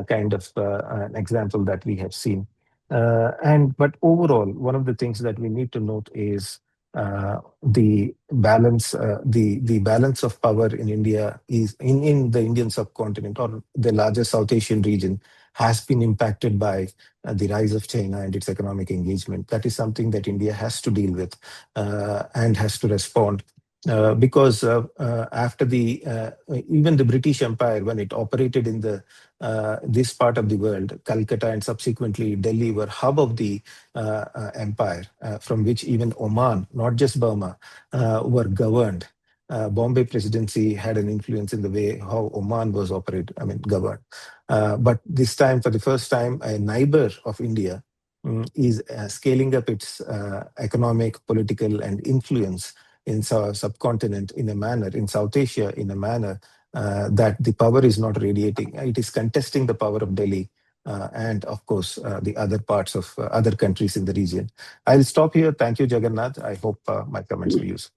kind of an example that we have seen. But overall, one of the things that we need to note is the balance, the balance of power in India is in the Indian subcontinent, or the larger South Asian region, has been impacted by the rise of China and its economic engagement. That is something that India has to deal with and has to respond. Because after even the British Empire, when it operated in this part of the world, Calcutta and subsequently Delhi were hub of the empire, from which even Oman, not just Burma, were governed. Bombay presidency had an influence in the way how Oman was governed. But this time, for the first time, a neighbor of India is scaling up its economic, political, and influence in subcontinent in a manner, in South Asia in a manner that the power is not radiating. It is contesting the power of Delhi and, of course, the other parts of other countries in the region. I'll stop here. Thank you, Jagannath. I hope my comments were useful.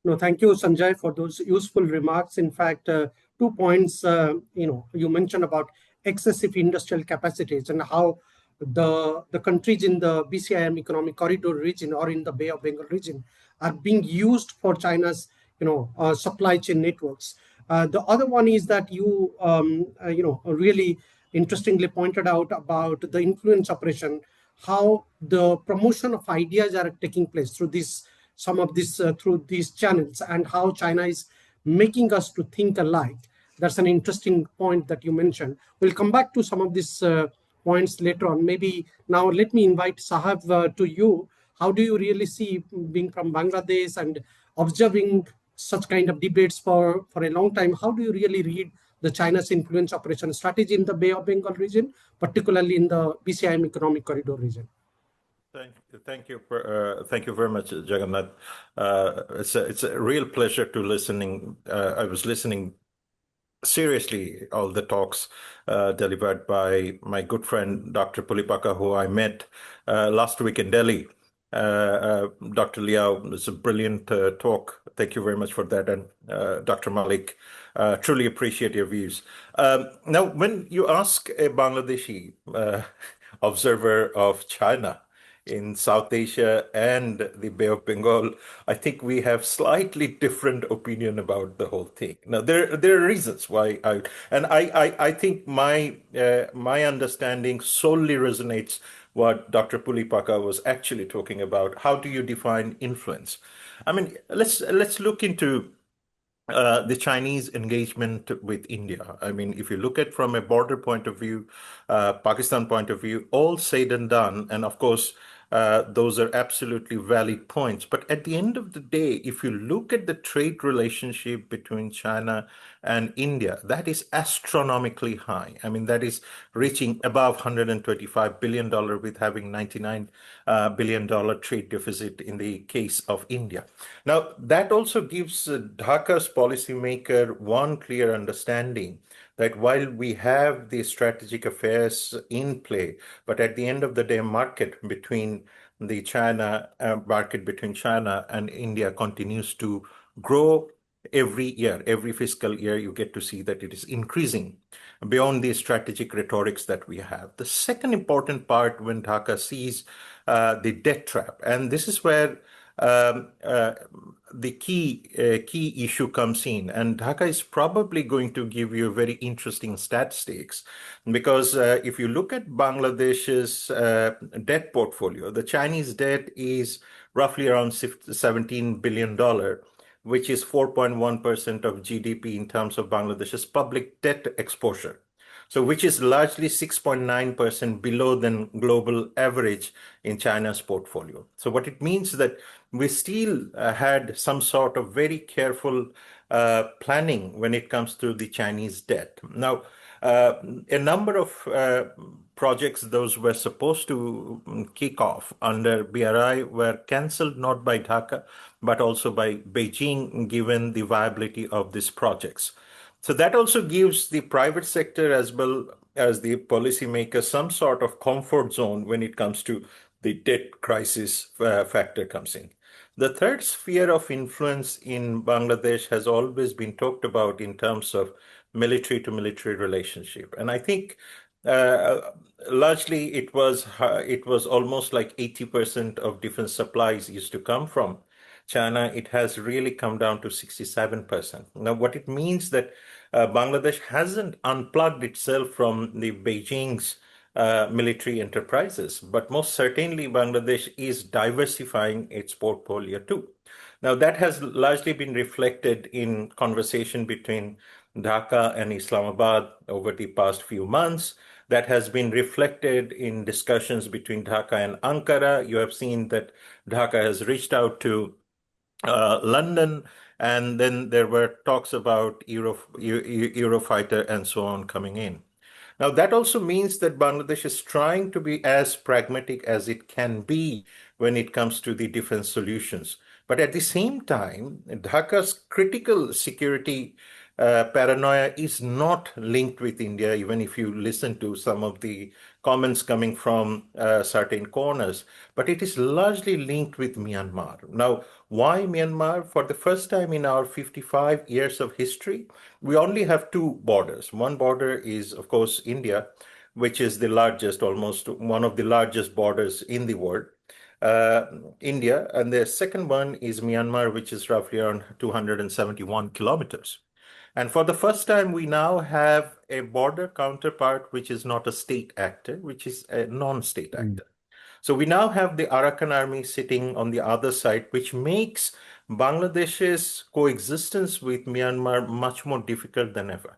No, thank you, Sanjay, for those useful remarks. In fact, 2 points, you mentioned about excessive industrial capacities and how the countries in the BCIM economic corridor region or in the Bay of Bengal region are being used for China's, supply chain networks. The other one is that you, really interestingly pointed out about the influence operation, how the promotion of ideas are taking place through this some of this through these channels, and how China is making us to think alike. That's an interesting point that you mentioned. We'll come back to some of these points later on. Maybe now let me invite Sahab to you. How do you really see, being from Bangladesh and observing such kind of debates for a long time, how do you really read the China's influence operation strategy in the Bay of Bengal region, particularly in the BCIM economic corridor region? Thank you very much, Jagannath. It's a real pleasure to listening. I was listening seriously all the talks delivered by my good friend Dr. Pulipaka, who I met last week in Delhi. Dr. Liao, it's a brilliant talk. Thank you very much for that, and Dr. Malik, truly appreciate your views. Now, when you ask a Bangladeshi observer of China in South Asia and the Bay of Bengal, I think we have slightly different opinion about the whole thing. Now, there are reasons why I think my understanding solely resonates what Dr. Pulipaka was actually talking about. How do you define influence? I mean, let's look into the Chinese engagement with India. I mean, if you look at from a border point of view, Pakistan point of view, all said and done, and of course, those are absolutely valid points. But at the end of the day, if you look at the trade relationship between China and India, that is astronomically high. I mean, that is reaching above $125 billion with having $99 billion trade deficit in the case of India. Now, that also gives Dhaka's policymaker one clear understanding that while we have the strategic affairs in play, but at the end of the day, market between China and India continues to grow every year. Every fiscal year, you get to see that it is increasing beyond the strategic rhetorics that we have. The second important part when Dhaka sees the debt trap, and this is where the key issue comes in, and Dhaka is probably going to give you very interesting statistics, because if you look at Bangladesh's debt portfolio, the Chinese debt is roughly around $17 billion, which is 4.1% of GDP in terms of Bangladesh's public debt exposure. So which is largely 6.9% below the global average in China's portfolio. So what it means that we still had some sort of very careful planning when it comes to the Chinese debt. Now, a number of projects those were supposed to kick off under BRI were cancelled, not by Dhaka, but also by Beijing, given the viability of these projects. So that also gives the private sector as well as the policymakers some sort of comfort zone when it comes to the debt crisis factor comes in. The third sphere of influence in Bangladesh has always been talked about in terms of military to military relationship. And I think largely it was almost like 80% of defense supplies used to come from China. It has really come down to 67%. Now, what it means that Bangladesh hasn't unplugged itself from the Beijing's military enterprises, but most certainly Bangladesh is diversifying its portfolio too. Now, that has largely been reflected in conversation between Dhaka and Islamabad over the past few months. That has been reflected in discussions between Dhaka and Ankara. You have seen that Dhaka has reached out to London, and then there were talks about Eurofighter and so on coming in. Now, that also means that Bangladesh is trying to be as pragmatic as it can be when it comes to the defense solutions. But at the same time, Dhaka's critical security paranoia is not linked with India, even if you listen to some of the comments coming from certain corners, but it is largely linked with Myanmar. Now, why Myanmar? For the first time in our 55 years of history, we only have two borders. One border is, of course, India, which is the largest, almost one of the largest borders in the world. India, and the second one is Myanmar, which is roughly around 271 kilometers. And for the first time, we now have a border counterpart, which is not a state actor, which is a non-state actor. So we now have the Arakan army sitting on the other side, which makes Bangladesh's coexistence with Myanmar much more difficult than ever.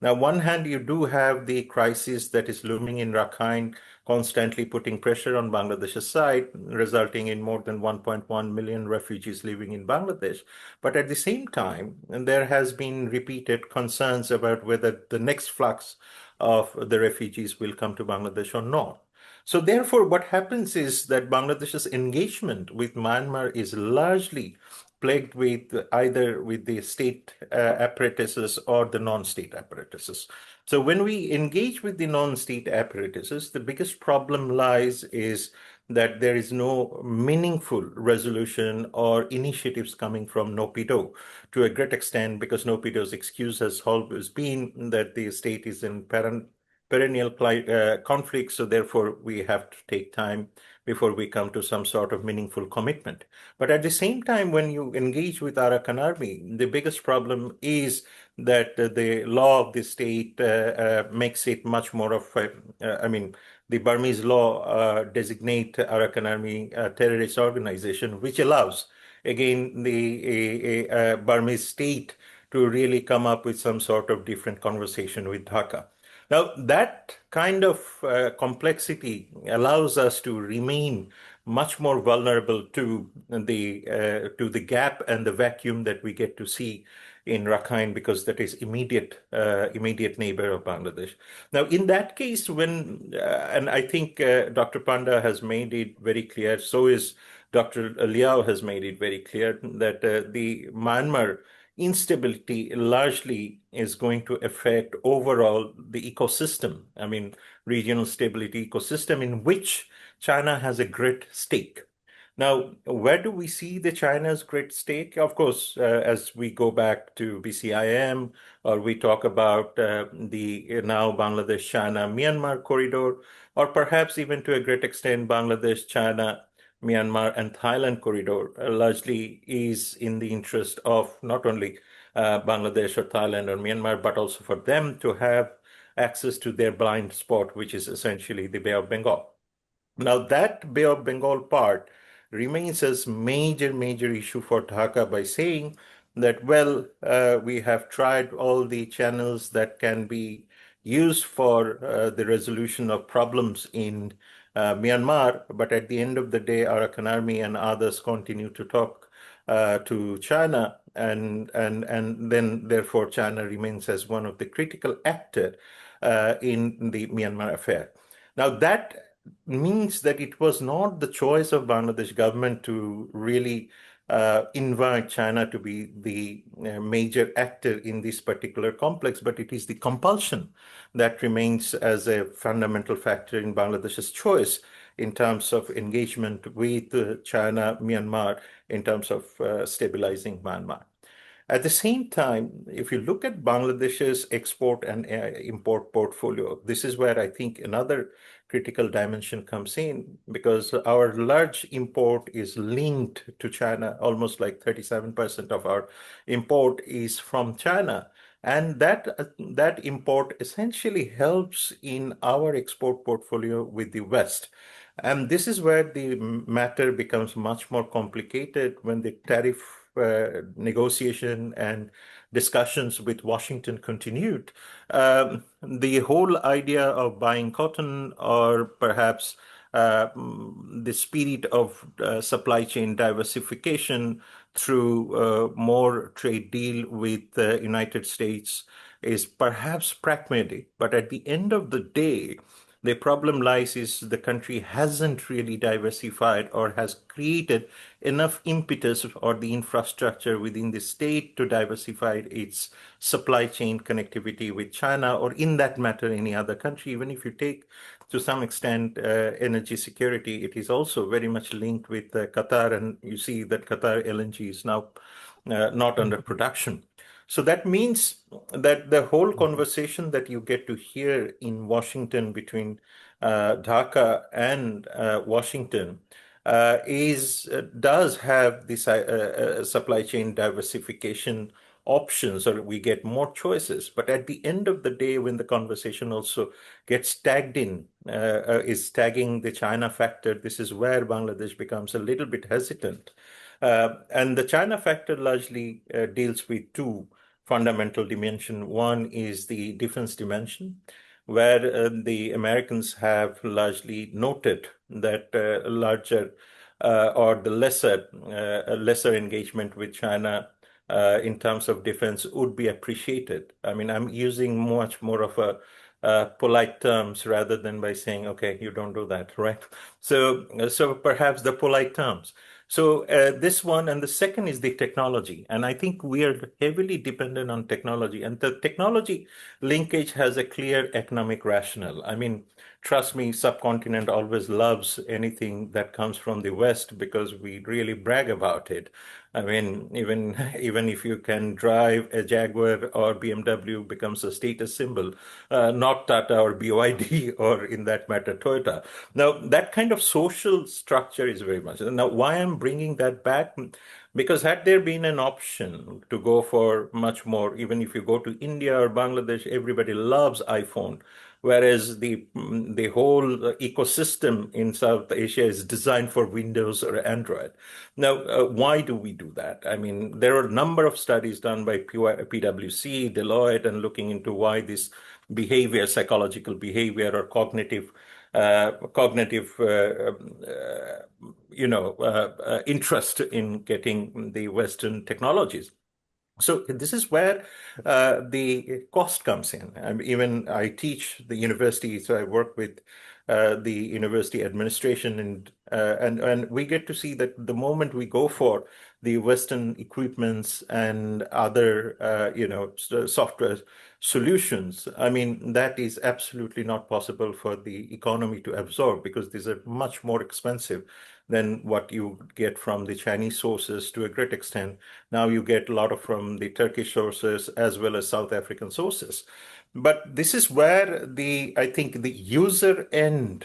Now, on one hand, you do have the crisis that is looming in Rakhine, constantly putting pressure on Bangladesh's side, resulting in more than 1.1 million refugees living in Bangladesh. But at the same time, there has been repeated concerns about whether the next flux of the refugees will come to Bangladesh or not. So therefore, what happens is that Bangladesh's engagement with Myanmar is largely plagued with either with the state apparatuses or the non-state apparatuses. So when we engage with the non-state apparatuses, the biggest problem lies is that there is no meaningful resolution or initiatives coming from NOPIDO to a great extent, because NOPIDO's excuse has always been that the state is in perennial conflict, so therefore we have to take time before we come to some sort of meaningful commitment. But at the same time, when you engage with Arakan army, the biggest problem is that the law of the state makes it much more of the Burmese law designate Arakan army a terrorist organization, which allows, again, the Burmese state to really come up with some sort of different conversation with Dhaka. Now, that kind of complexity allows us to remain much more vulnerable to the gap and the vacuum that we get to see in Rakhine, because that is immediate neighbor of Bangladesh. Now, in that case, and I think Dr. Panda has made it very clear, so is Dr. Liao has made it very clear that the Myanmar instability largely is going to affect overall the ecosystem, regional stability ecosystem, in which China has a great stake. Now, where do we see the China's great stake? Of course, as we go back to BCIM, or we talk about the now Bangladesh, China, Myanmar corridor, or perhaps even to a great extent Bangladesh, China, Myanmar and Thailand corridor, largely is in the interest of not only Bangladesh or Thailand or Myanmar, but also for them to have access to their blind spot, which is essentially the Bay of Bengal. Now, that Bay of Bengal part remains as major issue for Dhaka by saying that, well, we have tried all the channels that can be used for the resolution of problems in Myanmar, but at the end of the day, Arakan army and others continue to talk to China, and then therefore China remains as one of the critical actor in the Myanmar affair. Now, that means that it was not the choice of Bangladesh government to really invite China to be the major actor in this particular complex, but it is the compulsion that remains as a fundamental factor in Bangladesh's choice in terms of engagement with China, Myanmar, in terms of stabilizing Myanmar. At the same time, if you look at Bangladesh's export and import portfolio, this is where I think another critical dimension comes in, because our large import is linked to China. Almost like 37% of our import is from China. And that import essentially helps in our export portfolio with the West. And this is where the matter becomes much more complicated when the tariff negotiation and discussions with Washington continued. The whole idea of buying cotton, or perhaps the spirit of supply chain diversification through more trade deal with the United States is perhaps pragmatic, but at the end of the day, the problem lies is the country hasn't really diversified or has created enough impetus or the infrastructure within the state to diversify its supply chain connectivity with China or in that matter any other country. Even if you take to some extent energy security, it is also very much linked with Qatar, and you see that Qatar LNG is now not under production. So that means that the whole conversation that you get to hear in Washington between Dhaka and Washington does have this supply chain diversification options, or we get more choices. But at the end of the day, when the conversation also gets tagged in, is tagging the China factor, this is where Bangladesh becomes a little bit hesitant. And the China factor largely deals with two fundamental dimensions. One is the defense dimension, where the Americans have largely noted that larger or the lesser engagement with China in terms of defense would be appreciated. I mean, I'm using much more of a polite terms rather than by saying, okay, you don't do that, right? So perhaps the polite terms. So this one, and the second is the technology. And I think we are heavily dependent on technology. And the technology linkage has a clear economic rationale. I mean, trust me, subcontinent always loves anything that comes from the West because we really brag about it. I mean, even if you can drive a Jaguar or BMW becomes a status symbol, not Tata or BYD or in that matter, Toyota. Now, that kind of social structure is very much. Now, why I'm bringing that back? Because had there been an option to go for much more, even if you go to India or Bangladesh, everybody loves iPhone, whereas the whole ecosystem in South Asia is designed for Windows or Android. Now, why do we do that? I mean, there are a number of studies done by PwC, Deloitte, and looking into why this behavior, psychological behavior or cognitive interest in getting the Western technologies. So this is where the cost comes in. Even I teach the university, so I work with the university administration, and we get to see that the moment we go for the Western equipments and other software solutions, I mean, that is absolutely not possible for the economy to absorb because these are much more expensive than what you get from the Chinese sources to a great extent. Now you get a lot of from the Turkish sources as well as South African sources. But this is where I think the user end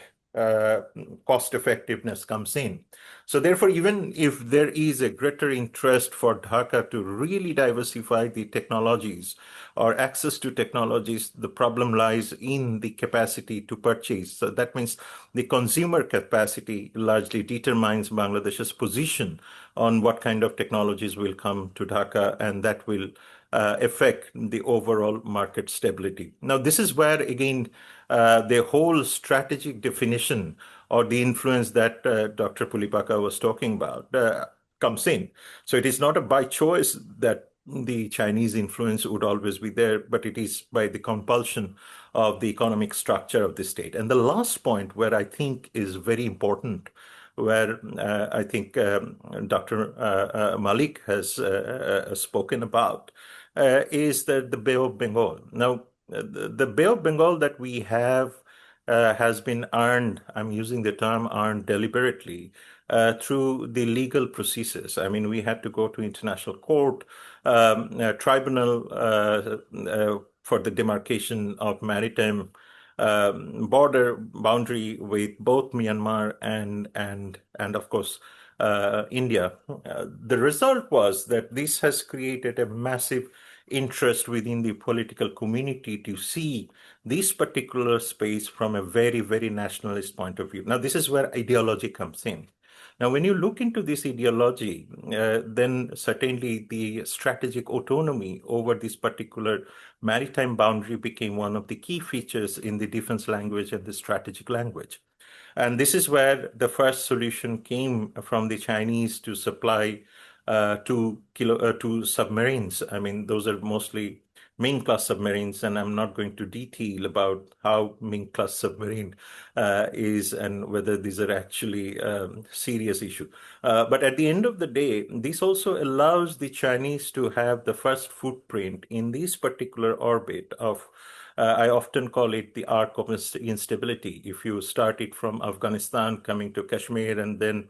cost effectiveness comes in. So therefore, even if there is a greater interest for Dhaka to really diversify the technologies or access to technologies, the problem lies in the capacity to purchase. So that means the consumer capacity largely determines Bangladesh's position on what kind of technologies will come to Dhaka, and that will affect the overall market stability. Now, this is where, again, the whole strategic definition or the influence that Dr. Pulipaka was talking about comes in. So it is not a by choice that the Chinese influence would always be there, but it is by the compulsion of the economic structure of the state. And the last point where I think is very important, where I think Dr. Malik has spoken about, is that the Bay of Bengal. Now, the Bay of Bengal that we have has been earned, I'm using the term earned deliberately, through the legal processes. I mean, we had to go to international court, tribunal for the demarcation of maritime border boundary with both Myanmar and of course India. The result was that this has created a massive interest within the political community to see this particular space from a very, very nationalist point of view. Now, this is where ideology comes in. Now, when you look into this ideology, then certainly the strategic autonomy over this particular maritime boundary became one of the key features in the defense language and the strategic language. And this is where the first solution came from the Chinese to supply two submarines. I mean, those are mostly Ming-class submarines, and I'm not going to detail about how Ming-class submarine is and whether these are actually serious issue. But at the end of the day, this also allows the Chinese to have the first footprint in this particular orbit of I often call it the arc of instability. If you start it from Afghanistan, coming to Kashmir, and then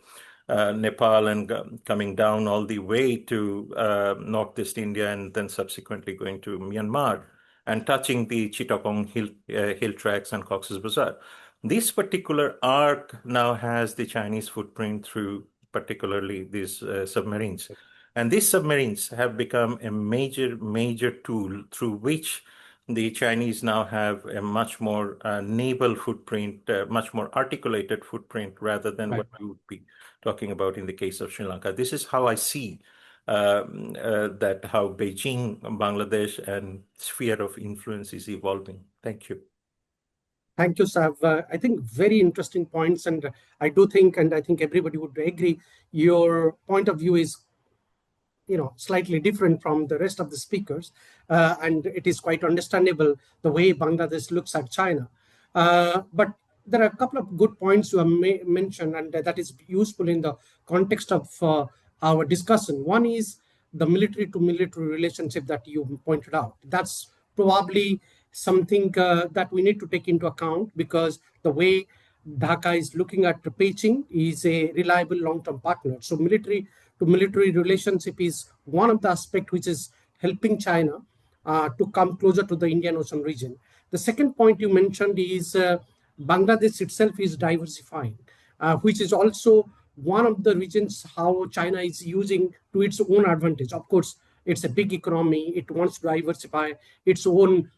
Nepal, and coming down all the way to northeast India, and then subsequently going to Myanmar, and touching the Chittagong hill tracks and Cox's Bazar. This particular arc now has the Chinese footprint through particularly these submarines. And these submarines have become a major tool through which the Chinese now have a much more naval footprint, much more articulated footprint, rather than what we would be talking about in the case of Sri Lanka. This is how I see that how Beijing, Bangladesh, and sphere of influence is evolving. Thank you. Thank you, Sav. I think very interesting points, and I do think, and I think everybody would agree, your point of view is slightly different from the rest of the speakers, and it is quite understandable the way Bangladesh looks at China. But there are a couple of good points you have mentioned, and that is useful in the context of our discussion. One is the military-to-military relationship that you pointed out. That's probably something that we need to take into account, because the way Dhaka is looking at Beijing is a reliable long-term partner. So military-to-military relationship is one of the aspects which is helping China to come closer to the Indian Ocean region. The second point you mentioned is Bangladesh itself is diversifying, which is also one of the reasons how China is using to its own advantage. Of course, it's a big economy. It wants to diversify its own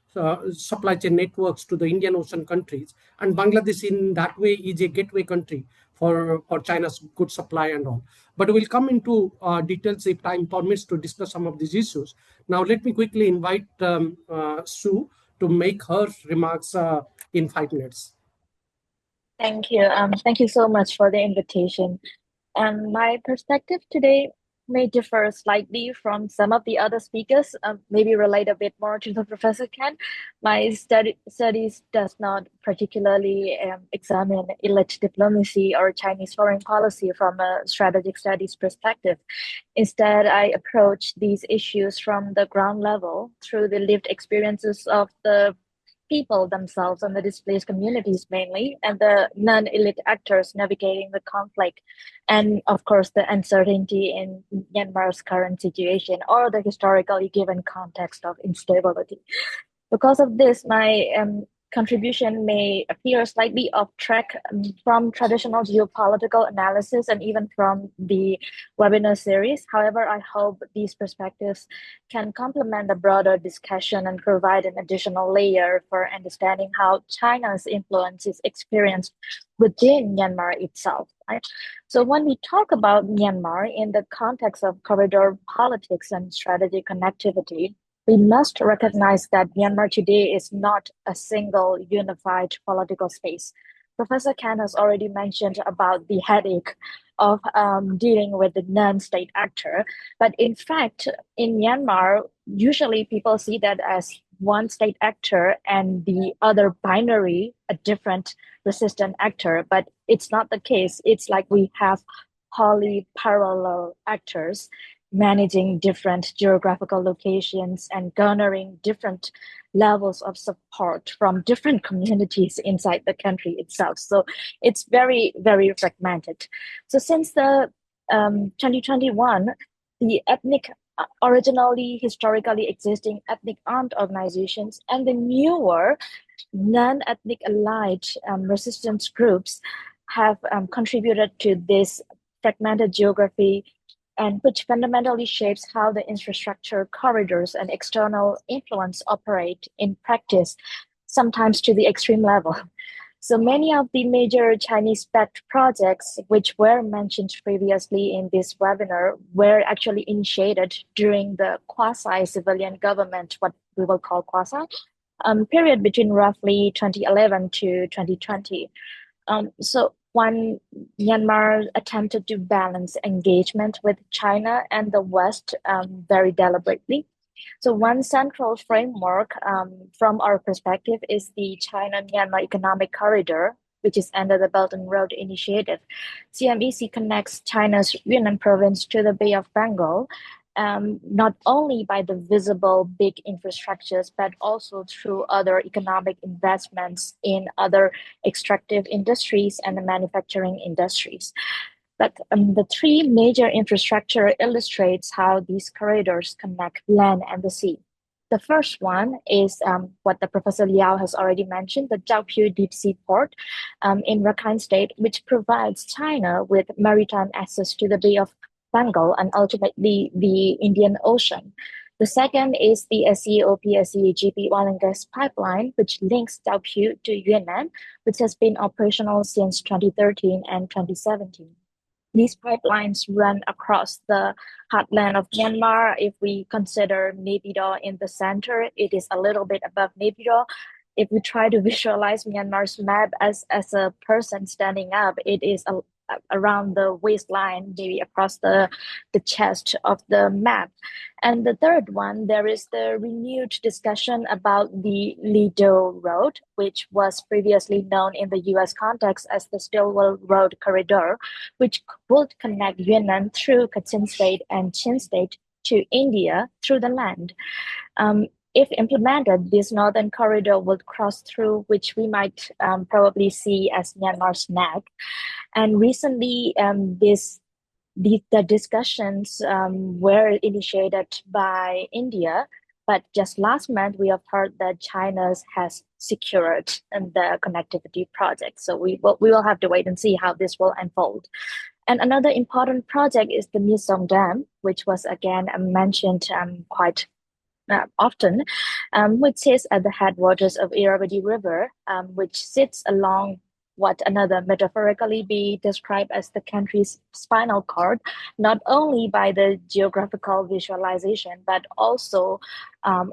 supply chain networks to the Indian Ocean countries. And Bangladesh in that way is a gateway country for China's good supply and all. But we'll come into details if time permits to discuss some of these issues. Now, let me quickly invite Sue to make her remarks in 5 minutes. Thank you. Thank you so much for the invitation. And my perspective today may differ slightly from some of the other speakers, maybe relate a bit more to the Professor Ken. My studies does not particularly examine elite diplomacy or Chinese foreign policy from a strategic studies perspective. Instead, I approach these issues from the ground level through the lived experiences of the people themselves and the displaced communities mainly, and the non-elite actors navigating the conflict, and of course the uncertainty in Myanmar's current situation or the historically given context of instability. Because of this, my contribution may appear slightly off track from traditional geopolitical analysis and even from the webinar series. However, I hope these perspectives can complement the broader discussion and provide an additional layer for understanding how China's influence is experienced within Myanmar itself. Right? So when we talk about Myanmar in the context of corridor politics and strategic connectivity, we must recognize that Myanmar today is not a single unified political space. Professor Khan has already mentioned about the headache of dealing with the non-state actor. But in fact, in Myanmar, usually people see that as one state actor and the other binary, a different resistant actor. But it's not the case. It's like we have wholly parallel actors managing different geographical locations and garnering different levels of support from different communities inside the country itself. So it's very, very fragmented. So since the 2021, the originally historically existing ethnic armed organizations and the newer non-ethnic allied resistance groups have contributed to this fragmented geography, and which fundamentally shapes how the infrastructure corridors and external influence operate in practice, sometimes to the extreme level. So many of the major Chinese-backed projects, which were mentioned previously in this webinar, were actually initiated during the quasi-civilian government, what we will call quasi, period between roughly 2011 to 2020. So one, Myanmar attempted to balance engagement with China and the West very deliberately. So one central framework from our perspective is the China-Myanmar Economic Corridor, which is under the Belt and Road Initiative. CMEC connects China's Yunnan province to the Bay of Bengal, not only by the visible big infrastructures, but also through other economic investments in other extractive industries and the manufacturing industries. But the three major infrastructure illustrates how these corridors connect land and the sea. The first one is what the Professor Liao has already mentioned, the Jiaopyu deep sea port in Rakhine State, which provides China with maritime access to the Bay of Bengal and ultimately the Indian Ocean. The second is the SEOP-SEAGP oil and gas pipeline, which links Jiaopyu to Yunnan, which has been operational since 2013 and 2017. These pipelines run across the heartland of Myanmar. If we consider Naypyidaw in the center, it is a little bit above Naypyidaw. If we try to visualize Myanmar's map as a person standing up, it is around the waistline, maybe across the chest of the map. And the third one, there is the renewed discussion about the Lido Road, which was previously known in the US context as the Stillwell Road Corridor, which would connect Yunnan through Kachin State and Chin State to India through the land. If implemented, this northern corridor would cross through, which we might probably see as Myanmar's neck. And recently, the discussions were initiated by India, but just last month we have heard that China has secured the connectivity project. So we will have to wait and see how this will unfold. And another important project is the Mysong Dam, which was again mentioned quite often, which is at the headwaters of Irrawaddy River, which sits along what another metaphorically be described as the country's spinal cord, not only by the geographical visualization, but also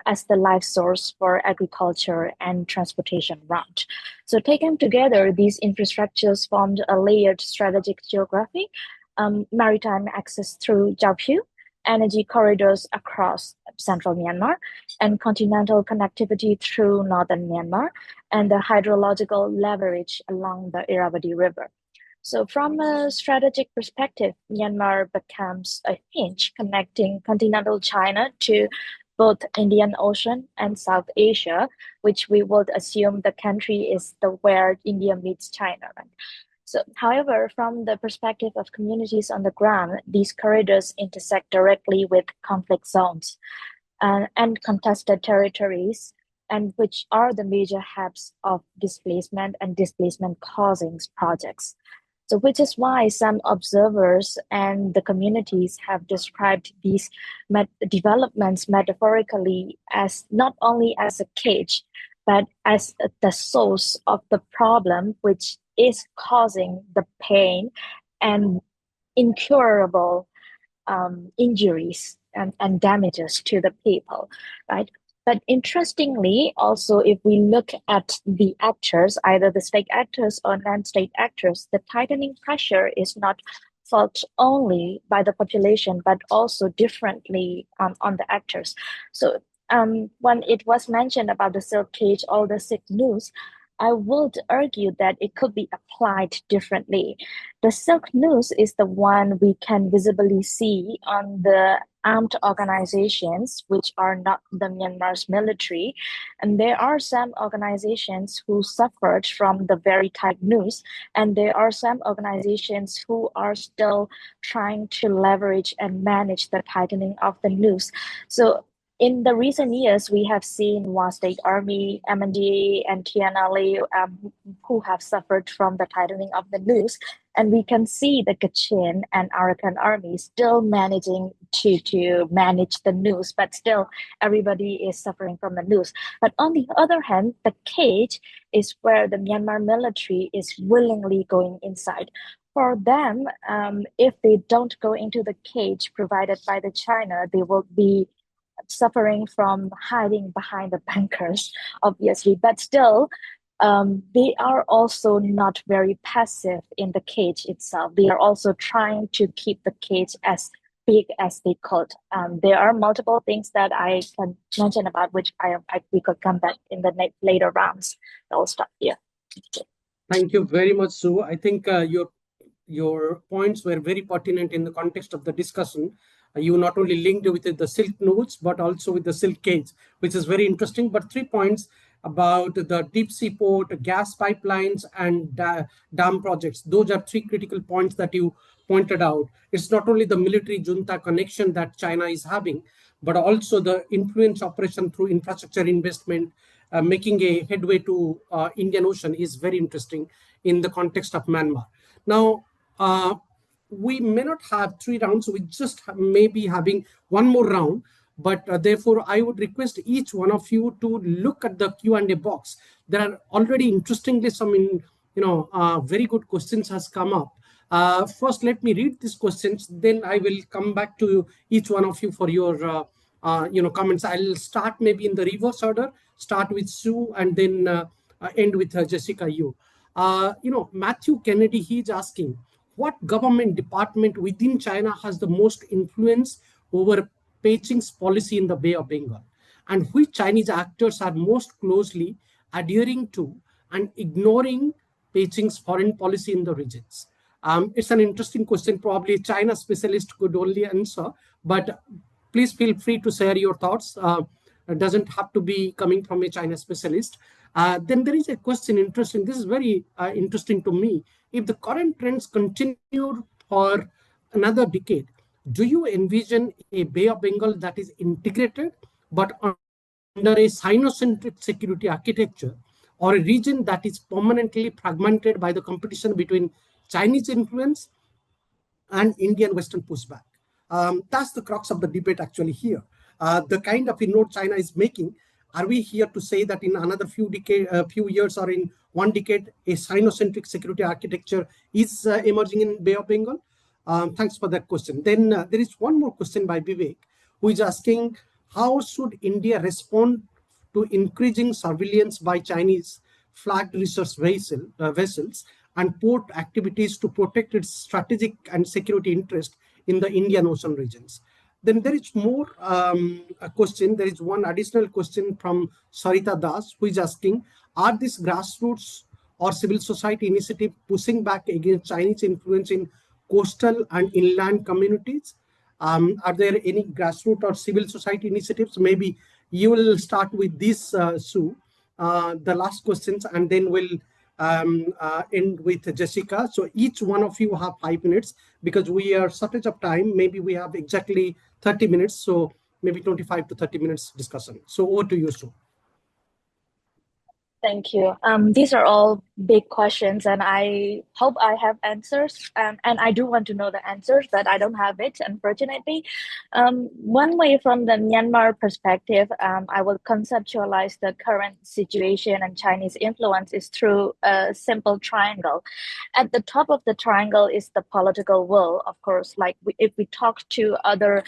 as the life source for agriculture and transportation route. So taken together, these infrastructures formed a layered strategic geography, maritime access through Jiaopyu, energy corridors across central Myanmar, and continental connectivity through northern Myanmar, and the hydrological leverage along the Irrawaddy River. So from a strategic perspective, Myanmar becomes a hinge connecting continental China to both Indian Ocean and South Asia, which we would assume the country is where India meets China. Right? So, however, from the perspective of communities on the ground, these corridors intersect directly with conflict zones and contested territories, and which are the major hubs of displacement and displacement causing projects. So, which is why some observers and the communities have described these developments metaphorically as not only as a cage, but as the source of the problem, which is causing the pain and incurable injuries and damages to the people, right? But interestingly, also, if we look at the actors, either the state actors or non-state actors, the tightening pressure is not felt only by the population, but also differently on the actors. So when it was mentioned about the silk cage or the silk noose, I would argue that it could be applied differently. The silk noose is the one we can visibly see on the armed organizations, which are not the Myanmar's military. And there are some organizations who suffered from the very tight noose, and there are some organizations who are still trying to leverage and manage the tightening of the noose. So in the recent years, we have seen Wa State Army, MNDA, and TNLA who have suffered from the tightening of the noose. And we can see the Kachin and Arakan Army still managing to manage the noose, but still everybody is suffering from the noose. But on the other hand, the cage is where the Myanmar military is willingly going inside. For them, if they don't go into the cage provided by the China, they will be suffering from hiding behind the bunkers, obviously. But still, they are also not very passive in the cage itself. They are also trying to keep the cage as big as they could. There are multiple things that I can mention about which we could come back in the later rounds. I'll stop here. Thank you very much, Sue. I think your points were very pertinent in the context of the discussion. You not only linked with the silk nodes, but also with the silk cage, which is very interesting. But 3 points about the deep sea port, gas pipelines, and dam projects. Those are 3 critical points that you pointed out. It's not only the military junta connection that China is having, but also the influence operation through infrastructure investment, making a headway to Indian Ocean is very interesting in the context of Myanmar. Now, we may not have 3 rounds, we just may be having 1 more round, but therefore I would request each one of you to look at the Q&A box. There are already interestingly some very good questions has come up. First, let me read these questions, then I will come back to each one of you for your comments. I'll start maybe in the reverse order, start with Sue and then end with Jessica Yu. Matthew Kennedy, he's asking, what government department within China has the most influence over Beijing's policy in the Bay of Bengal? And which Chinese actors are most closely adhering to and ignoring Beijing's foreign policy in the regions? It's an interesting question. Probably a China specialist could only answer, but please feel free to share your thoughts. It doesn't have to be coming from a China specialist. Then there is a question interesting. This is very interesting to me. If the current trends continue for another decade, do you envision a Bay of Bengal that is integrated but under a Sino-centric security architecture, or a region that is permanently fragmented by the competition between Chinese influence and Indian Western pushback? That's the crux of the debate actually here. The kind of inroad China is making, are we here to say that in another few years or in 1 decade, a Sino-centric security architecture is emerging in Bay of Bengal? Thanks for that question. Then there is 1 more question by Vivek, who is asking, how should India respond to increasing surveillance by Chinese flagged research vessels and port activities to protect its strategic and security interest in the Indian Ocean regions? Then there is more a question. There is 1 additional question from Sarita Das, who is asking, are these grassroots or civil society initiatives pushing back against Chinese influence in coastal and inland communities? Are there any grassroots or civil society initiatives? Maybe you will start with this, Sue, the last questions, and then we'll end with Jessica. So each one of you have 5 minutes because we are shortage of time. Maybe we have exactly 30 minutes. So maybe 25 to 30 minutes discussion. So over to you, Sue. Thank you. These are all big questions, and I hope I have answers. And I do want to know the answers, but I don't have it, unfortunately. One way from the Myanmar perspective, I will conceptualize the current situation and Chinese influence is through a simple triangle. At the top of the triangle is the political will, of course. Like if we talk to other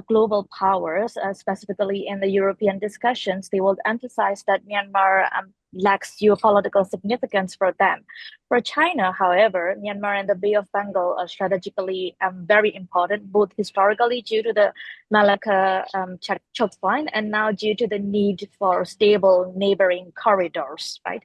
global powers, specifically in the European discussions, they will emphasize that Myanmar lacks geopolitical significance for them. For China, however, Myanmar and the Bay of Bengal are strategically very important, both historically due to the Malacca choke point and now due to the need for stable neighboring corridors, right?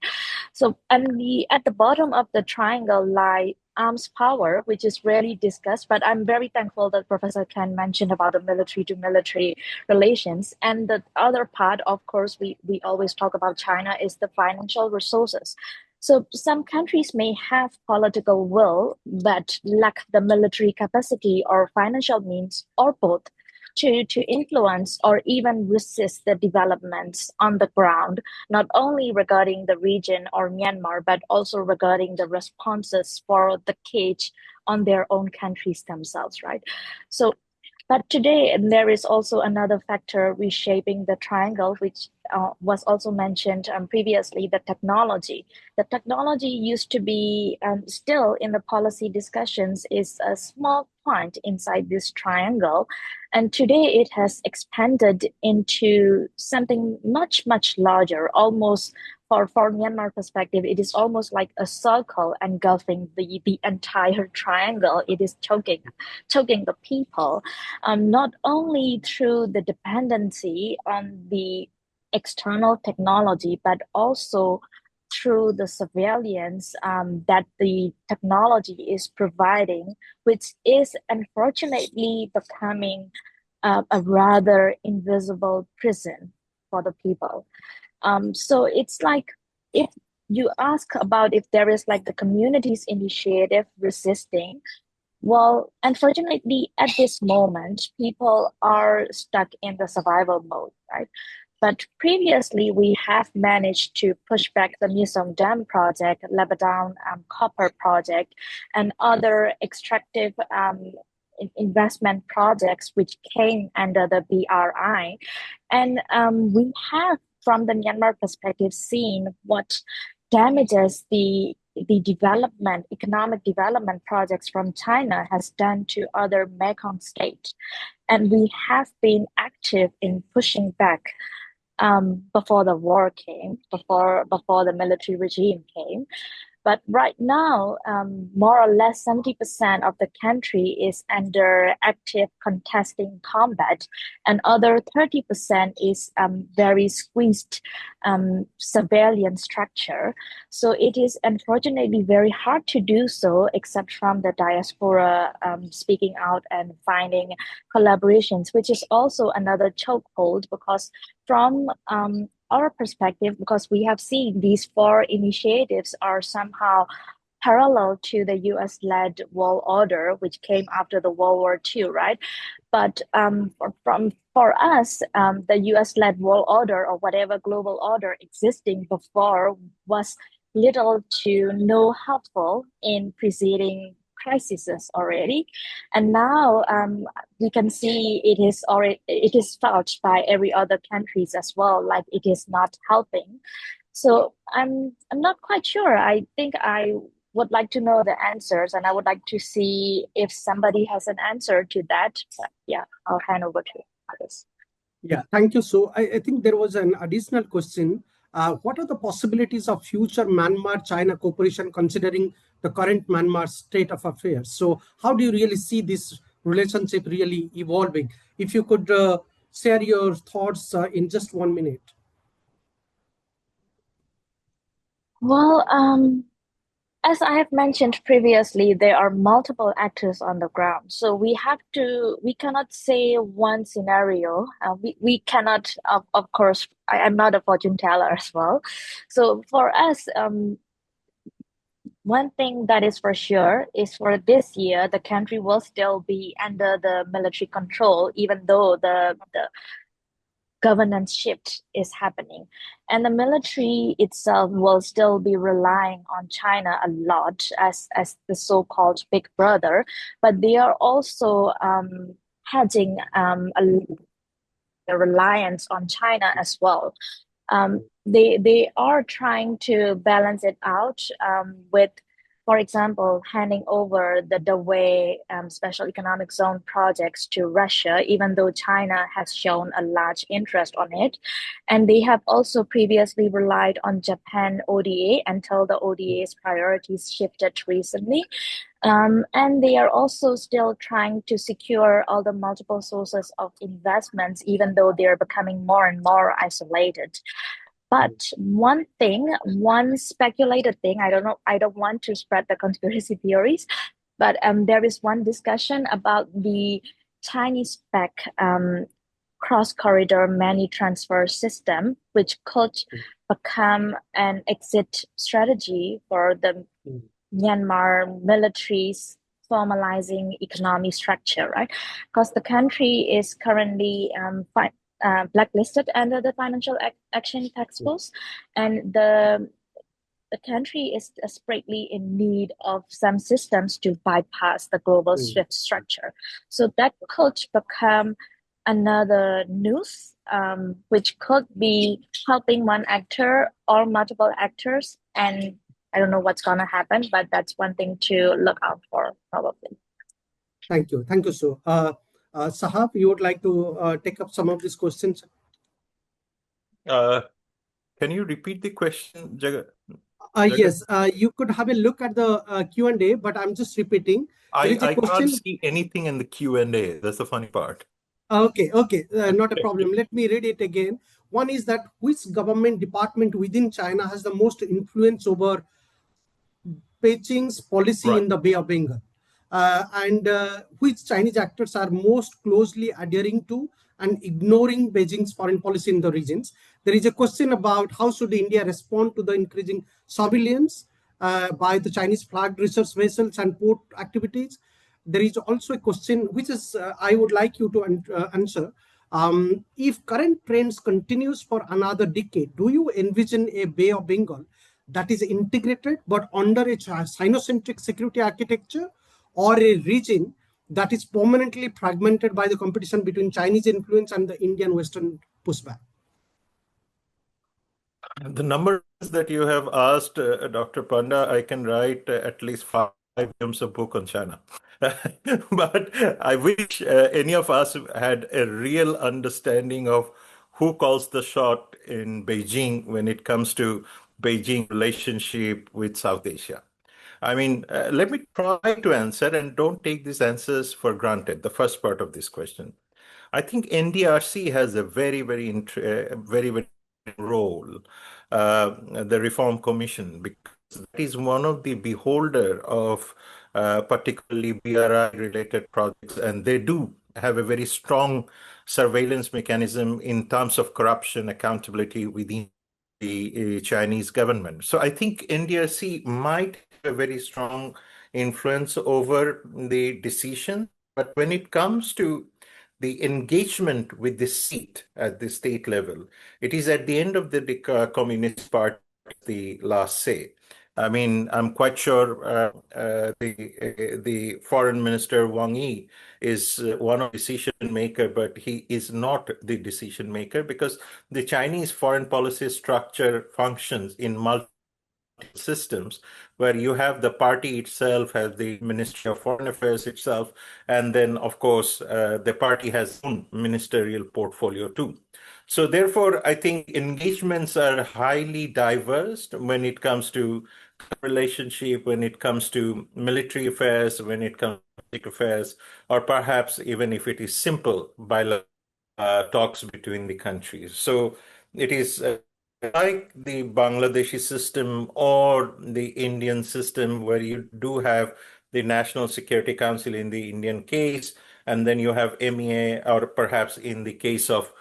So, and at the bottom of the triangle lie arms power, which is rarely discussed, but I'm very thankful that Professor Ken mentioned about the military to military relations. And the other part, of course, we always talk about China is the financial resources. So some countries may have political will, but lack the military capacity or financial means or both to influence or even resist the developments on the ground, not only regarding the region or Myanmar, but also regarding the responses for the cage on their own countries themselves, right? So, but today there is also another factor reshaping the triangle, which was also mentioned previously, the technology. The technology used to be still in the policy discussions is a small point inside this triangle. And today it has expanded into something much, much larger, almost for Myanmar perspective, it is almost like a circle engulfing the entire triangle. It is choking the people, not only through the dependency on the external technology, but also through the surveillance that the technology is providing, which is unfortunately becoming a rather invisible prison for the people. So it's like, if you ask about if there is like the community's initiative resisting, well, unfortunately, at this moment, people are stuck in the survival mode, right? But previously, we have managed to push back the Musong Dam project, Lebanon copper project, and other extractive investment projects which came under the BRI. And we have, from the Myanmar perspective, seen what damages the economic development projects from China has done to other Mekong states. And we have been active in pushing back before the war came, before the military regime came. But right now, more or less 70% of the country is under active contesting combat, and other 30% is very squeezed surveillance structure. So it is unfortunately very hard to do so, except from the diaspora speaking out and finding collaborations, which is also another chokehold, because from our perspective, because we have seen these four initiatives are somehow parallel to the US-led world order, which came after the World War II, right? But for us, the US-led world order, or whatever global order existing before, was little to no helpful in preceding crises already, and now we can see it is felt by every other countries as well, like it is not helping. So I'm not quite sure. I think I would like to know the answers, and I would like to see if somebody has an answer to that. But yeah, I'll hand over to others. Yeah, thank you. So I think there was an additional question. What are the possibilities of future Myanmar-China cooperation considering the current Myanmar state of affairs? So how do you really see this relationship really evolving? If you could share your thoughts in just 1 minute. Well, as I have mentioned previously, there are multiple actors on the ground. So we cannot say one scenario. We cannot, of course, I'm not a fortune teller as well. So for us, one thing that is for sure is for this year, the country will still be under the military control, even though the governance shift is happening. And the military itself will still be relying on China a lot as the so-called big brother, but they are also hedging a reliance on China as well. They are trying to balance it out with, for example, handing over the Dawei Special Economic Zone projects to Russia, even though China has shown a large interest on it. And they have also previously relied on Japan ODA until the ODA's priorities shifted recently. And they are also still trying to secure all the multiple sources of investments, even though they're becoming more and more isolated. But one speculated thing, I don't want to spread the conspiracy theories, but there is one discussion about the Chinese-backed cross-corridor money transfer system, which could become an exit strategy for the Myanmar military's formalizing economic structure, right? Because the country is currently blacklisted under the Financial Action Task Force, and the country is desperately in need of some systems to bypass the global SWIFT structure. So that could become another noose, which could be helping one actor or multiple actors. And I don't know what's going to happen, but that's one thing to look out for, probably. Thank you. Thank you, Sue. Sahab, you would like to take up some of these questions? Can you repeat the question, Jagat? Yes, you could have a look at the Q&A, but I'm just repeating. There is a I can't question. see anything in the Q&A. That's the funny part. Okay, not a problem. Let me read it again. One is that which government department within China has the most influence over Beijing's policy Right. in the Bay of Bengal, and which Chinese actors are most closely adhering to and ignoring Beijing's foreign policy in the regions. There is a question about how should India respond to the increasing surveillance by the Chinese flagged research vessels and port activities. There is also a question which is I would like you to answer. If current trends continues for another decade, do you envision a Bay of Bengal that is integrated but under a Sinocentric security architecture, or a region that is permanently fragmented by the competition between Chinese influence and the Indian Western pushback? The numbers that you have asked, Dr. Panda, I can write at least 5 volumes of book on China. But I wish any of us had a real understanding of who calls the shot in Beijing when it comes to Beijing relationship with South Asia. I mean, let me try to answer, and don't take these answers for granted. The first part of this question, I think NDRC has a very role, the Reform Commission, because that is one of the beholder of particularly BRI related projects, and they do have a very strong surveillance mechanism in terms of corruption accountability within the Chinese government. So I think NDRC might have a very strong influence over the decision, but when it comes to the engagement with the seat at the state level, it is at the end of the Communist Party the last say. I mean, I'm quite sure the foreign minister Wang Yi is one of the decision maker, but he is not the decision maker because the Chinese foreign policy structure functions in multiple systems where you have the party itself, has the Ministry of Foreign Affairs itself, and then of course the party has own ministerial portfolio too. So therefore, I think engagements are highly diverse when it comes to relationship, when it comes to military affairs, when it comes to public affairs, or perhaps even if it is simple bilateral talks between the countries. So it is like the Bangladeshi system or the Indian system, where you do have the National Security Council in the Indian case, and then you have MEA, or perhaps in the case of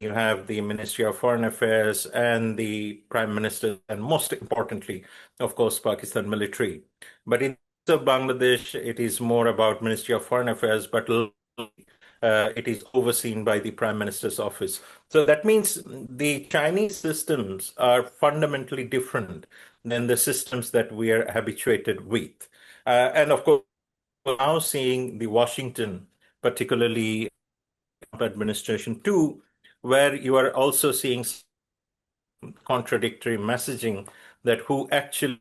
you have the Ministry of Foreign Affairs and the Prime Minister, and most importantly, of course, Pakistan military. But in case of Bangladesh, it is more about Ministry of Foreign Affairs, but it is overseen by the Prime Minister's office. So that means the Chinese systems are fundamentally different than the systems that we are habituated with. And of course, we're now seeing the Washington, particularly administration too, where you are also seeing contradictory messaging that who actually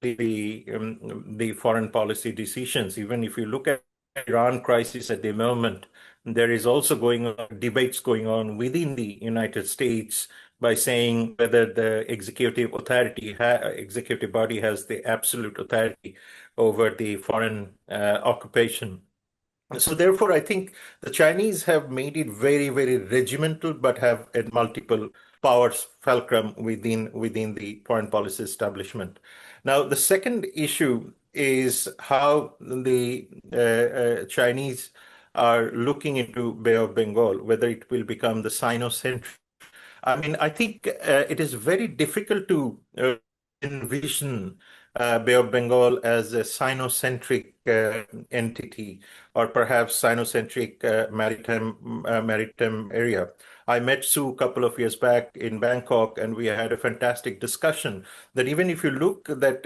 the foreign policy decisions. Even if you look at Iran crisis at the moment, there is also debates going on within the United States by saying whether the executive body has the absolute authority over the foreign occupation. So therefore, I think the Chinese have made it very regimental, but have a multiple powers fulcrum within the foreign policy establishment. Now, the second issue is how the Chinese are looking into Bay of Bengal, whether it will become the Sinocentric. I mean, I think it is very difficult to envision Bay of Bengal as a Sinocentric entity, or perhaps Sinocentric maritime area. I met Sue a couple of years back in Bangkok, and we had a fantastic discussion that even if you look at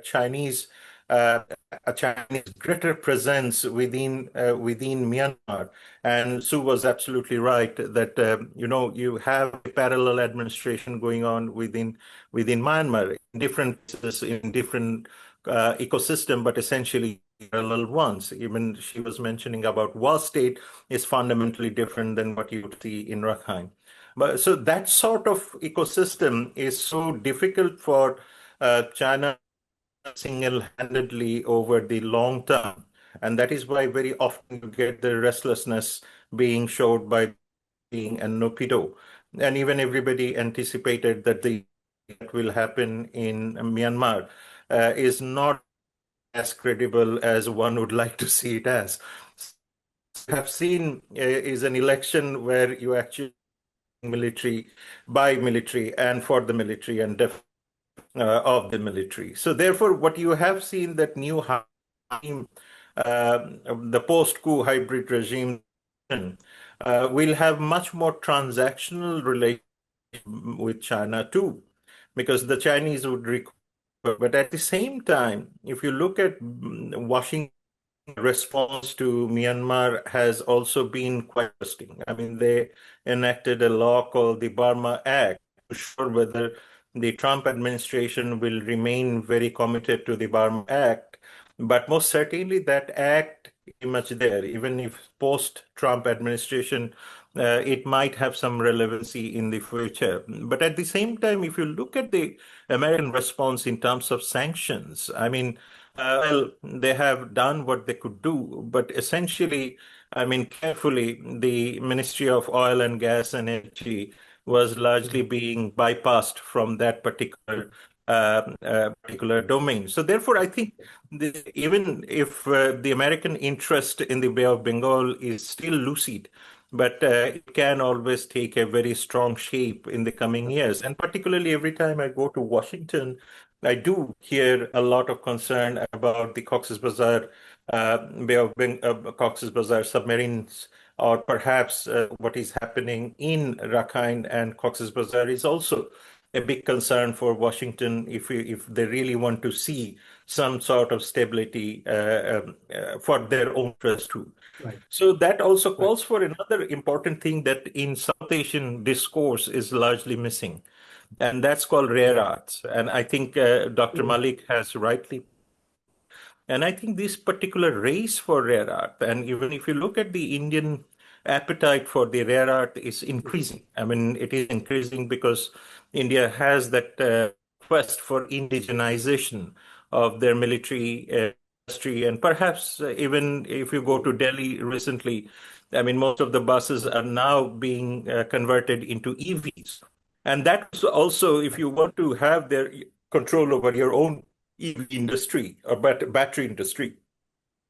Chinese a Chinese greater presence within Myanmar. And Sue was absolutely right that you have a parallel administration going on within Myanmar in different ecosystem, but essentially parallel ones. Even she was mentioning about Wall State is fundamentally different than what you would see in Rakhine. But so that sort of ecosystem is so difficult for China single-handedly over the long term. And that is why very often you get the restlessness being showed by Beijing and Nopido. And even everybody anticipated that that will happen in Myanmar is not as credible as one would like to see it as. Have seen is an election where you actually military by military and for the military and of the military. So therefore, what you have seen that new regime, the post-coup hybrid regime will have much more transactional relations with China too, because the Chinese would require. But at the same time, if you look at Washington response to Myanmar has also been quite interesting. I mean, they enacted a law called the Burma Act to sure whether the Trump administration will remain very committed to the Burma Act. But most certainly that act is much there, even if post-Trump administration, it might have some relevancy in the future. But at the same time, if you look at the American response in terms of sanctions, I mean, well, they have done what they could do, but essentially, I mean, carefully, the Ministry of Oil and Gas and Energy was largely being bypassed from that particular domain. So therefore, I think even if the American interest in the Bay of Bengal is still lucid, but it can always take a very strong shape in the coming years. And particularly every time I go to Washington, I do hear a lot of concern about the Cox's Bazar, Cox's Bazar submarines, or perhaps what is happening in Rakhine and Cox's Bazar is also a big concern for Washington if they really want to see some sort of stability for their own interest too. Right. So that also calls for another important thing that in South Asian discourse is largely missing, and that's called rare arts. And I think Dr. Malik has rightly. And I think this particular race for rare art, and even if you look at the Indian appetite for the rare art is increasing. I mean, it is increasing because India has that quest for indigenization of their military industry. And perhaps even if you go to Delhi recently, I mean, most of the buses are now being converted into EVs. And that's also, if you want to have their control over your own EV industry or battery industry,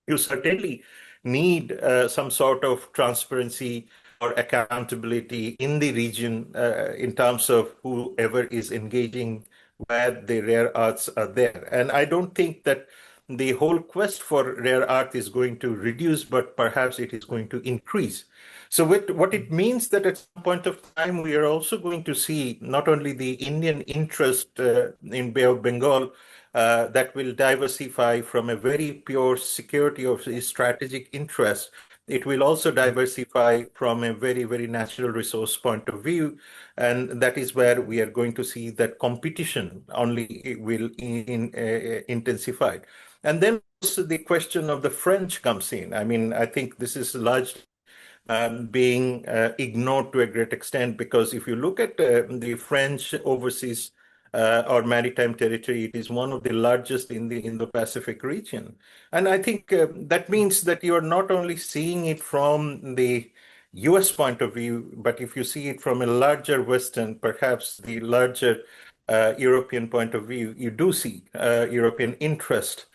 you certainly need some sort of transparency or accountability in the region in terms of whoever is engaging where the rare arts are there. And I don't think that the whole quest for rare art is going to reduce, but perhaps it is going to increase. So what it means that at some point of time, we are also going to see not only the Indian interest in Bay of Bengal, that will diversify from a very pure security or strategic interest. It will also diversify from a very, very natural resource point of view. And that is where we are going to see that competition only will intensify. And then also the question of the French comes in. I mean, I think this is largely being ignored to a great extent, because if you look at the French overseas or maritime territory, it is one of the largest in the Indo-Pacific region. And I think that means that you're not only seeing it from the US point of view, but if you see it from a larger Western, perhaps the larger European point of view, you do see European interest,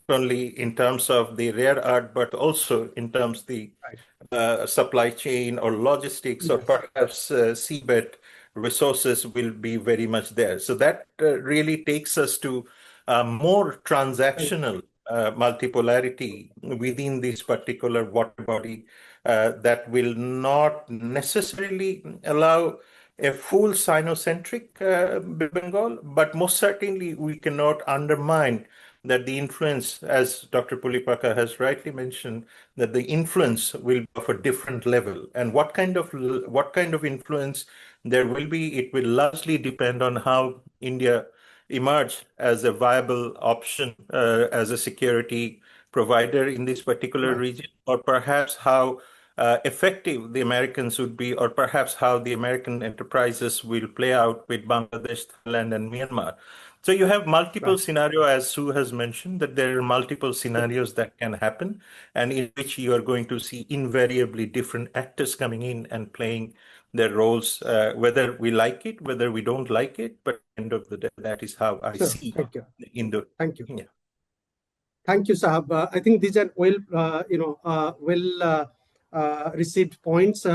not only in terms of the rare art, but also in terms of the supply chain or logistics, or perhaps seabed resources will be very much there. So that really takes us to more transactional multipolarity within this particular water body that will not necessarily allow a full Sinocentric Bengal, but most certainly we cannot undermine that the influence, as Dr. Pulipaka has rightly mentioned, that the influence will be of a different level. And what kind of influence there will be, it will largely depend on how India emerge as a viable option as a security provider in this particular region, or perhaps how effective the Americans would be, or perhaps how the American enterprises will play out with Bangladesh, Thailand, and Myanmar. So you have multiple scenarios, as Sue has mentioned, that there are multiple scenarios that can happen, and in which you are going to see invariably different actors coming in and playing their roles, whether we like it, whether we don't like it. But at the end of the day, that is how I see Thank you. Indo. Thank you. Yeah. Thank you, Sahab. I think these are received points.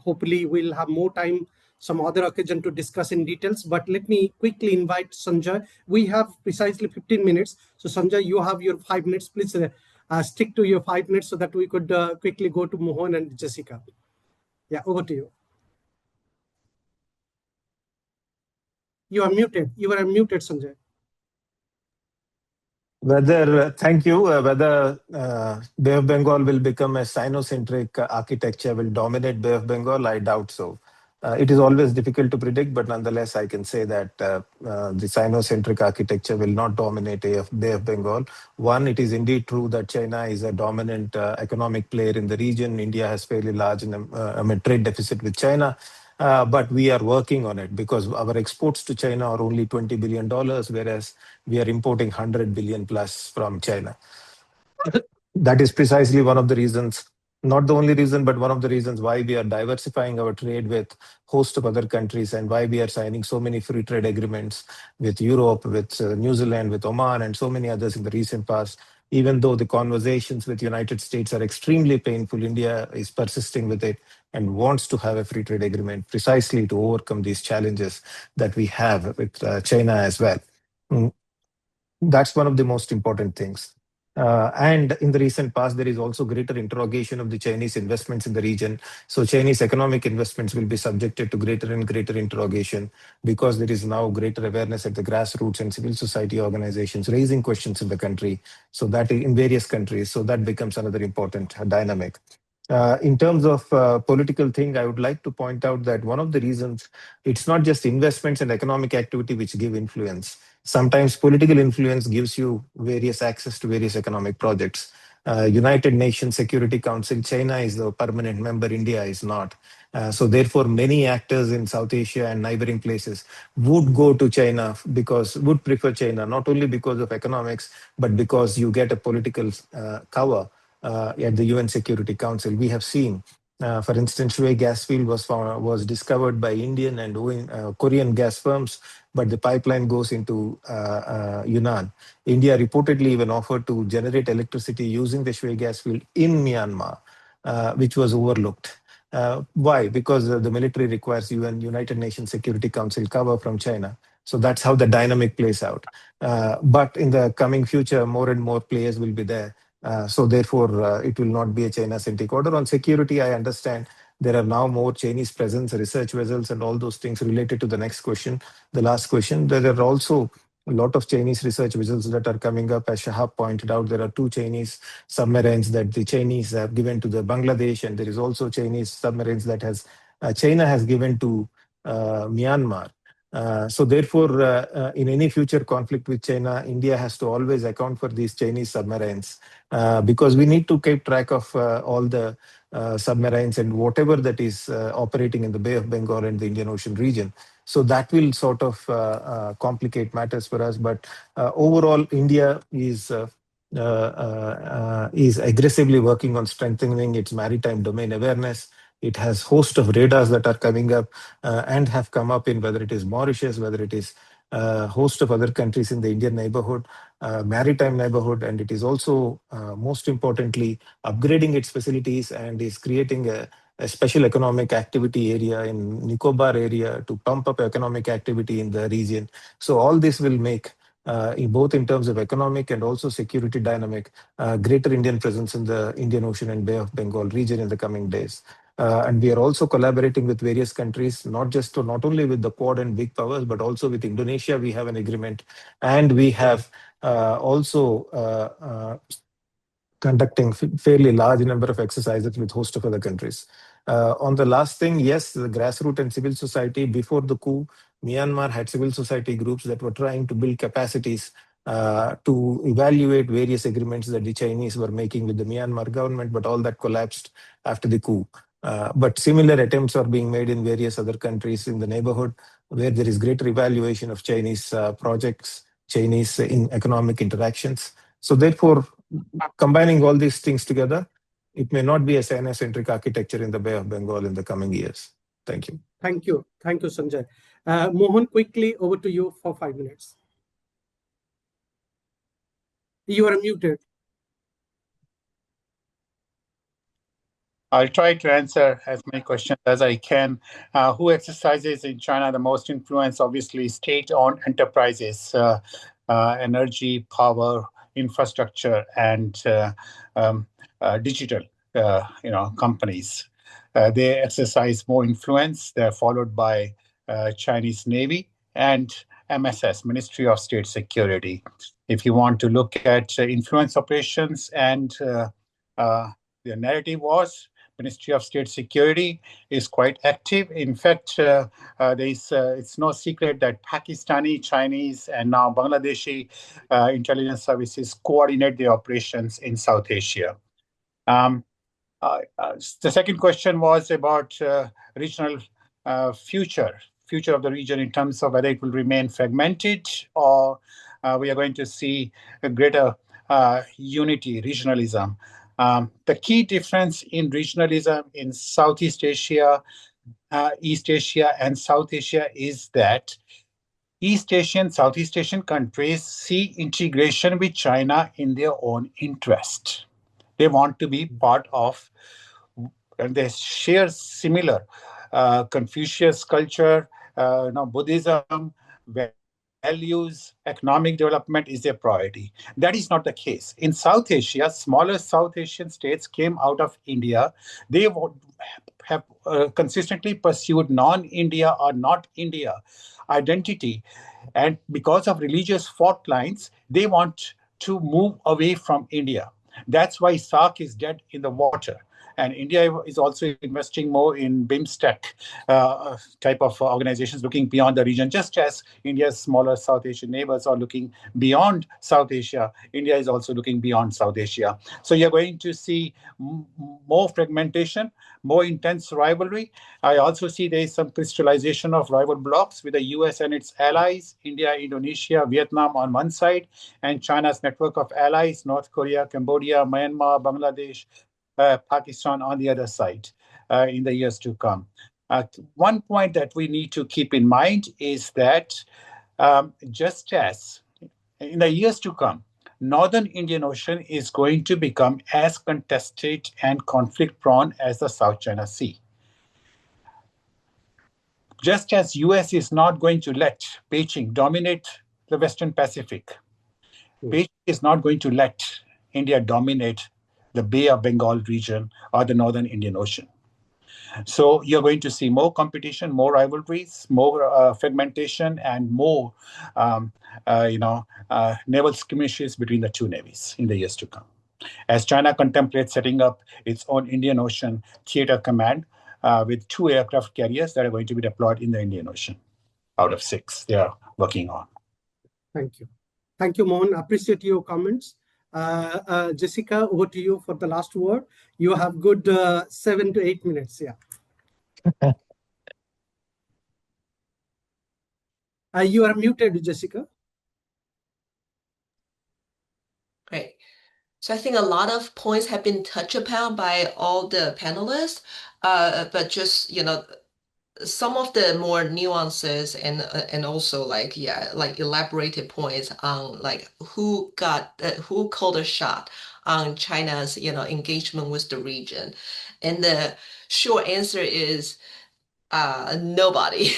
Hopefully, we'll have more time some other occasion to discuss in details. But let me quickly invite Sanjay. We have precisely 15 minutes. So Sanjay, you have your 5 minutes. Please stick to your 5 minutes so that we could quickly go to Mohan and Jessica. Yeah, over to you. You are muted. You are unmuted, Sanjay. Thank you. Whether Bay of Bengal will become a Sino-centric architecture will dominate Bay of Bengal, I doubt so. It is always difficult to predict, but nonetheless, I can say that the Sino-centric architecture will not dominate Bay of Bengal. One, it is indeed true that China is a dominant economic player in the region. India has fairly large trade deficit with China. But we are working on it because our exports to China are only $20 billion, whereas we are importing 100 billion plus from China. That is precisely one of the reasons, not the only reason, but one of the reasons why we are diversifying our trade with a host of other countries and why we are signing so many free trade agreements with Europe, with New Zealand, with Oman, and so many others in the recent past. Even though the conversations with the United States are extremely painful, India is persisting with it and wants to have a free trade agreement precisely to overcome these challenges that we have with China as well. That's one of the most important things. And in the recent past, there is also greater interrogation of the Chinese investments in the region. So Chinese economic investments will be subjected to greater and greater interrogation because there is now greater awareness at the grassroots and civil society organizations raising questions in the country. So that in various countries, so that becomes another important dynamic. In terms of political thing, I would like to point out that one of the reasons it's not just investments and economic activity which give influence. Sometimes political influence gives you various access to various economic projects. United Nations Security Council, China is the permanent member, India is not. So therefore, many actors in South Asia and neighboring places would go to China would prefer China, not only because of economics, but because you get a political cover at the UN Security Council. We have seen, for instance, Shui gas field was discovered by Indian and Korean gas firms, but the pipeline goes into Yunnan. India reportedly even offered to generate electricity using the Shui gas field in Myanmar, which was overlooked. Why? Because the military requires United Nations Security Council cover from China. So that's how the dynamic plays out. But in the coming future, more and more players will be there. So therefore, it will not be a China-centric order. On security, I understand there are now more Chinese presence, research vessels, and all those things related to the next question, the last question. There are also a lot of Chinese research vessels that are coming up. As Shahab pointed out, there are 2 Chinese submarines that the Chinese have given to the Bangladesh, and there is also Chinese submarines that China has given to Myanmar. So therefore, in any future conflict with China, India has to always account for these Chinese submarines because we need to keep track of all the submarines and whatever that is operating in the Bay of Bengal and the Indian Ocean region. So that will sort of complicate matters for us. But overall, India is aggressively working on strengthening its maritime domain awareness. It has a host of radars that are coming up and have come up in whether it is Mauritius, whether it is a host of other countries in the Indian neighborhood, maritime neighborhood, and it is also, most importantly, upgrading its facilities and is creating a special economic activity area in Nicobar area to pump up economic activity in the region. So all this will make both in terms of economic and also security dynamic, greater Indian presence in the Indian Ocean and Bay of Bengal region in the coming days. And we are also collaborating with various countries, not only with the Quad and big powers, but also with Indonesia. We have an agreement, and we have also conducting fairly large number of exercises with host of other countries. On the last thing, yes, the grassroots and civil society before the coup, Myanmar had civil society groups that were trying to build capacities to evaluate various agreements that the Chinese were making with the Myanmar government, but all that collapsed after the coup. But similar attempts are being made in various other countries in the neighborhood where there is greater evaluation of Chinese projects, Chinese in economic interactions. So therefore, combining all these things together, it may not be a China-centric architecture in the Bay of Bengal in the coming years. Thank you. Thank you. Thank you, Sanjay. Mohan, quickly over to you for 5 minutes. You are muted. I'll try to answer as many questions as I can. Who exercises in China the most influence? Obviously, state-owned enterprises, energy, power, infrastructure, and digital, companies. They exercise more influence. They're followed by Chinese Navy and MSS, Ministry of State Security. If you want to look at influence operations and the narrative wars, Ministry of State Security is quite active. In fact, it's no secret that Pakistani, Chinese, and now Bangladeshi intelligence services coordinate their operations in South Asia. The second question was about regional future of the region in terms of whether it will remain fragmented or we are going to see a greater unity, regionalism. The key difference in regionalism in Southeast Asia, East Asia, and South Asia is that East Asian, Southeast Asian countries see integration with China in their own interest. They want to be part of, and they share similar Confucius culture, Buddhism, values, economic development is their priority. That is not the case. In South Asia, smaller South Asian states came out of India. They have consistently pursued non-India or not India identity. And because of religious fault lines, they want to move away from India. That's why SAARC is dead in the water. And India is also investing more in BIMSTEC type of organizations looking beyond the region, just as India's smaller South Asian neighbors are looking beyond South Asia. India is also looking beyond South Asia. So you're going to see more fragmentation, more intense rivalry. I also see there is some crystallization of rival blocs with the US and its allies, India, Indonesia, Vietnam on one side, and China's network of allies, North Korea, Cambodia, Myanmar, Bangladesh, Pakistan on the other side in the years to come. One point that we need to keep in mind is that just as in the years to come, Northern Indian Ocean is going to become as contested and conflict-prone as the South China Sea. Just as US is not going to let Beijing dominate the Western Pacific, Beijing is not going to let India dominate the Bay of Bengal region or the Northern Indian Ocean. So you're going to see more competition, more rivalries, more fragmentation, and more, naval skirmishes between the two navies in the years to come. As China contemplates setting up its own Indian Ocean Theater Command with 2 aircraft carriers that are going to be deployed in the Indian Ocean out of 6 they are working on. Thank you. Thank you, Mohan. Appreciate your comments. Jessica, over to you for the last word. You have good 7 to 8 minutes. Yeah. You are muted, Jessica. Great. So I think a lot of points have been touched upon by all the panelists, but just, some of the more nuances and also like elaborated points on like who called a shot on China's engagement with the region, and the short answer is nobody.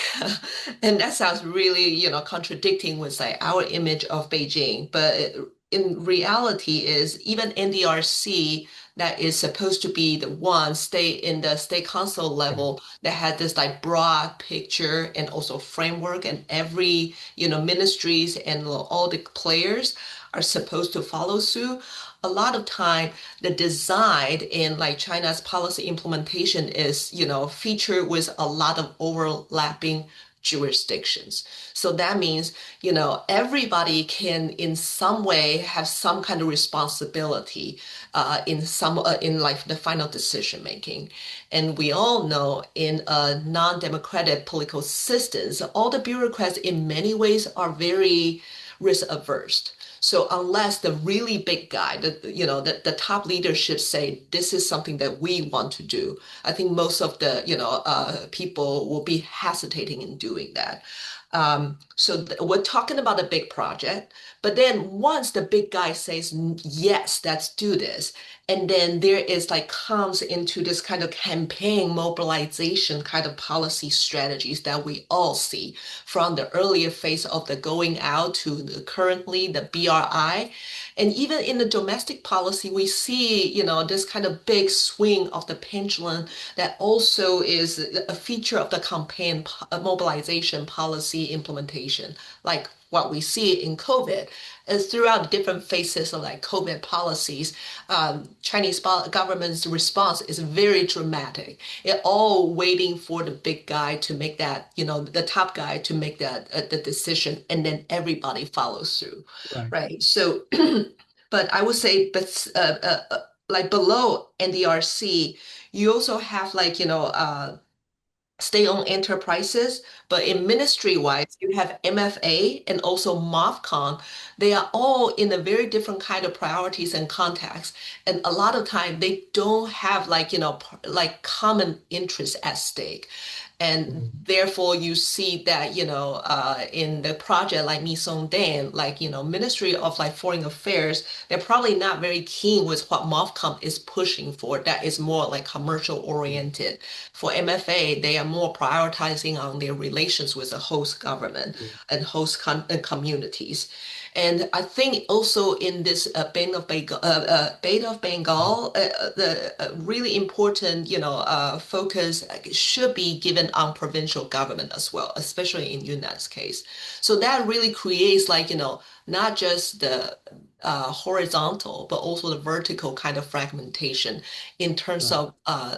And that sounds really contradicting with like our image of Beijing, but in reality is even NDRC that is supposed to be the one state in the state council level that had this like broad picture and also framework, and every ministries and all the players are supposed to follow suit. A lot of time the design in like China's policy implementation is featured with a lot of overlapping jurisdictions. So that means, everybody can in some way have some kind of responsibility in like the final decision making. And we all know in a non-democratic political systems, all the bureaucrats in many ways are very risk averse. So unless the really big guy, the top leadership say this is something that we want to do, I think most of the people will be hesitating in doing that. So we're talking about a big project, but then once the big guy says yes, let's do this, and then there is like comes into this kind of campaign mobilization kind of policy strategies that we all see from the earlier phase of the going out to currently the BRI. And even in the domestic policy, we see, this kind of big swing of the pendulum that also is a feature of the campaign mobilization policy implementation, like what we see in COVID is throughout the different phases of like COVID policies, Chinese government's response is very dramatic. It all waiting for the big guy to make that, the top guy to make that the decision, and then everybody follows through, right? So, but I would say, but like below NDRC, you also have like state-owned enterprises, but in ministry-wise, you have MFA and also MOFCON. They are all in a very different kind of priorities and context. And a lot of time they don't have like, like common interests at stake. And therefore you see that, in the project like Misong Dan, like, Ministry of like Foreign Affairs, they're probably not very keen with what MOFCOM is pushing for. That is more like commercial oriented. For MFA, they are more prioritizing on their relations with the host government and host communities. And I think also in this Bay of Bengal, the really important, focus should be given on provincial government as well, especially in Yunnan's case. So that really creates like, not just the horizontal, but also the vertical kind of fragmentation in terms of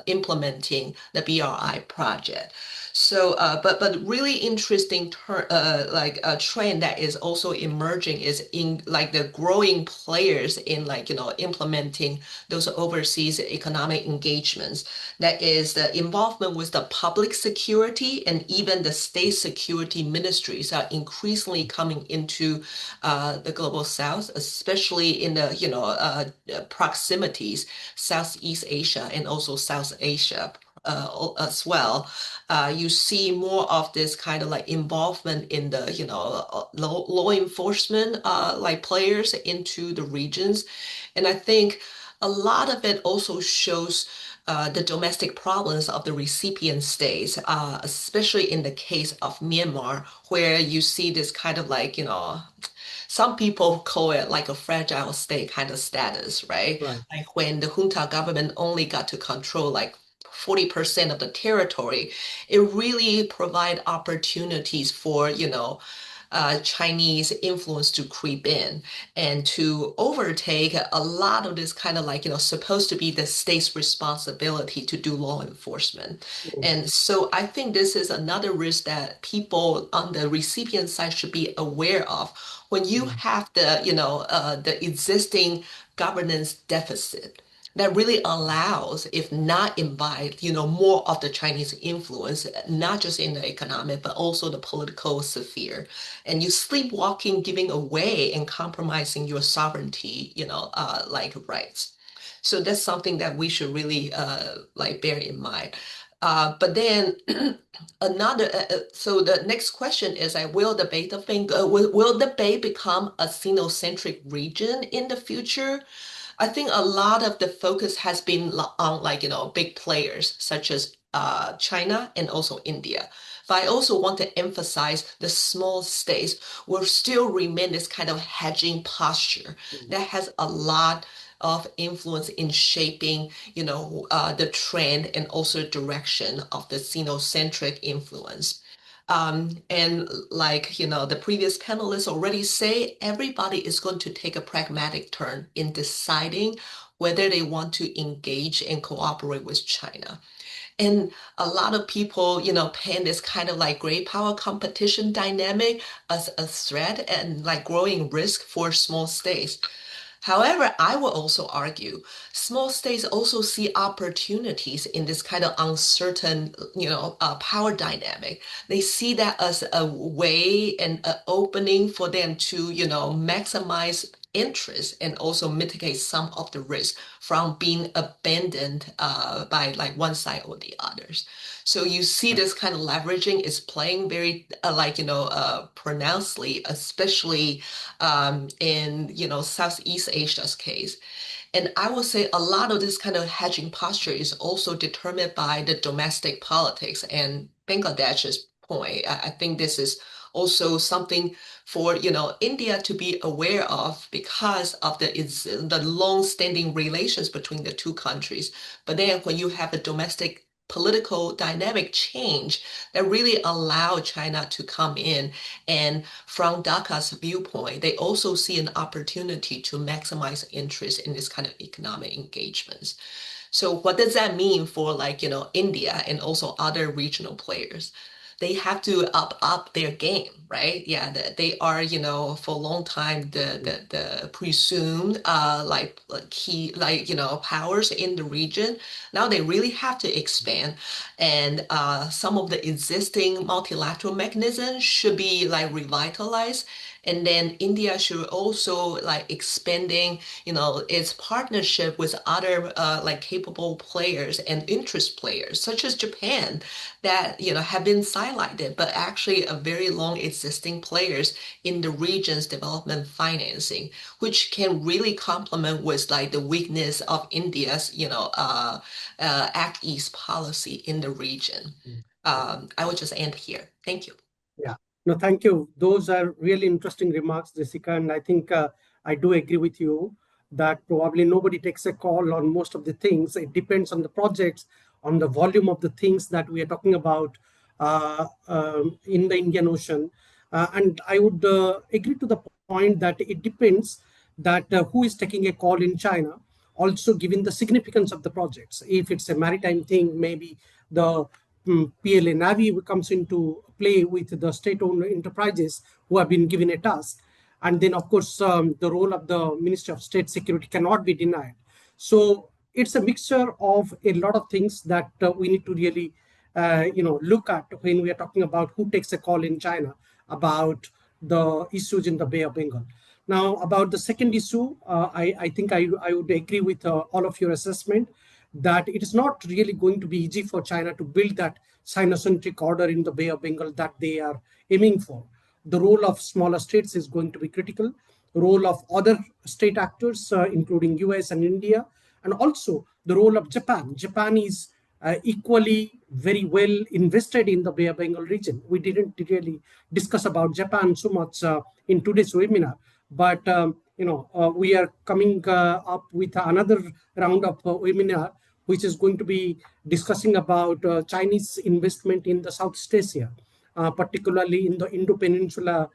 implementing the BRI project. So, but really interesting trend that is also emerging is in like the growing players in like, implementing those overseas economic engagements. That is the involvement with the public security and even the state security ministries are increasingly coming into the global south, especially in the, proximities, Southeast Asia and also South Asia as well. You see more of this kind of like involvement in the, law enforcement like players into the regions. And I think a lot of it also shows the domestic problems of the recipient states, especially in the case of Myanmar, where you see this kind of like, some people call it like a fragile state kind of status, right? Like when the junta government only got to control like 40% of the territory, it really provide opportunities for, Chinese influence to creep in and to overtake a lot of this kind of like, supposed to be the state's responsibility to do law enforcement. And so I think this is another risk that people on the recipient side should be aware of. When you have the, the existing governance deficit, that really allows, if not invite, more of the Chinese influence, not just in the economic, but also the political sphere. And you sleepwalking, giving away and compromising your sovereignty, like rights. So that's something that we should really like bear in mind. But then another, so the next question is, will the Bay of Bengal, will the Bay become a Sino-centric region in the future? I think a lot of the focus has been on like, big players such as China and also India. But I also want to emphasize the small states will still remain this kind of hedging posture that has a lot of influence in shaping, the trend and also direction of the Sino-centric influence. And like, the previous panelists already say, everybody is going to take a pragmatic turn in deciding whether they want to engage and cooperate with China. And a lot of people, paint this kind of like great power competition dynamic as a threat and like growing risk for small states. However, I will also argue small states also see opportunities in this kind of uncertain, power dynamic. They see that as a way and an opening for them to, maximize interest and also mitigate some of the risk from being abandoned by like one side or the others. So you see this kind of leveraging is playing very pronouncedly, especially in Southeast Asia's case. And I would say a lot of this kind of hedging posture is also determined by the domestic politics and Bangladesh's point. I think this is also something for India to be aware of because of the long-standing relations between the two countries. But then when you have a domestic political dynamic change that really allow China to come in. And from Dhaka's viewpoint, they also see an opportunity to maximize interest in this kind of economic engagements. So what does that mean for like, India and also other regional players? They have to up their game, right? Yeah, they are, for a long time the presumed key powers in the region. Now they really have to expand, and some of the existing multilateral mechanisms should be like revitalized. And then India should also like expanding, its partnership with other like capable players and interest players, such as Japan, that have been highlighted, but actually a very long existing players in the region's development financing, which can really complement with like the weakness of India's Act East policy in the region. I would just end here. Thank you. Yeah. No, thank you. Those are really interesting remarks, Jessica. And I think I do agree with you that probably nobody takes a call on most of the things. It depends on the projects, on the volume of the things that we are talking about in the Indian Ocean. And I would agree to the point that it depends that who is taking a call in China, also given the significance of the projects. If it's a maritime thing, maybe the PLA Navy comes into play with the state-owned enterprises who have been given a task. And then, of course, the role of the Ministry of State Security cannot be denied. So it's a mixture of a lot of things that we need to really, look at when we are talking about who takes a call in China about the issues in the Bay of Bengal. Now, about the second issue, I think I would agree with all of your assessment that it is not really going to be easy for China to build that Sino-centric order in the Bay of Bengal that they are aiming for. The role of smaller states is going to be critical. The role of other state actors, including US and India, and also the role of Japan. Japan is equally very well invested in the Bay of Bengal region. We didn't really discuss about Japan so much in today's webinar, but we are coming up with another round of webinar, which is going to be discussing about Chinese investment in the Southeast Asia, particularly in the Indo-Peninsula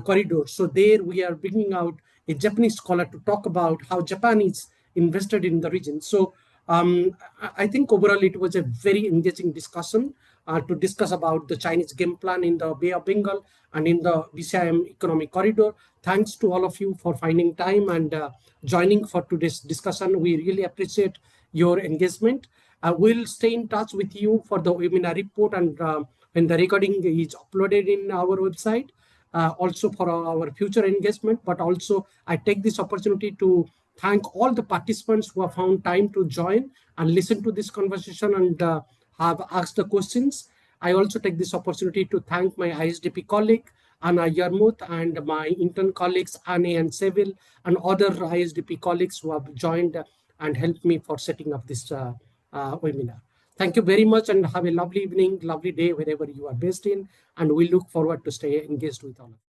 corridor. So there we are bringing out a Japanese scholar to talk about how Japan is invested in the region. So I think overall it was a very engaging discussion to discuss about the Chinese game plan in the Bay of Bengal and in the BCIM economic corridor. Thanks to all of you for finding time and joining for today's discussion. We really appreciate your engagement. We'll stay in touch with you for the webinar report and when the recording is uploaded in our website, also for our future engagement. But also I take this opportunity to thank all the participants who have found time to join and listen to this conversation and have asked the questions. I also take this opportunity to thank my ISDP colleague, Anna Yarmuth, and my intern colleagues, Anne and Seville, and other ISDP colleagues who have joined and helped me for setting up this webinar. Thank you very much and have a lovely evening, lovely day, wherever you are based in. And we look forward to stay engaged with all of you.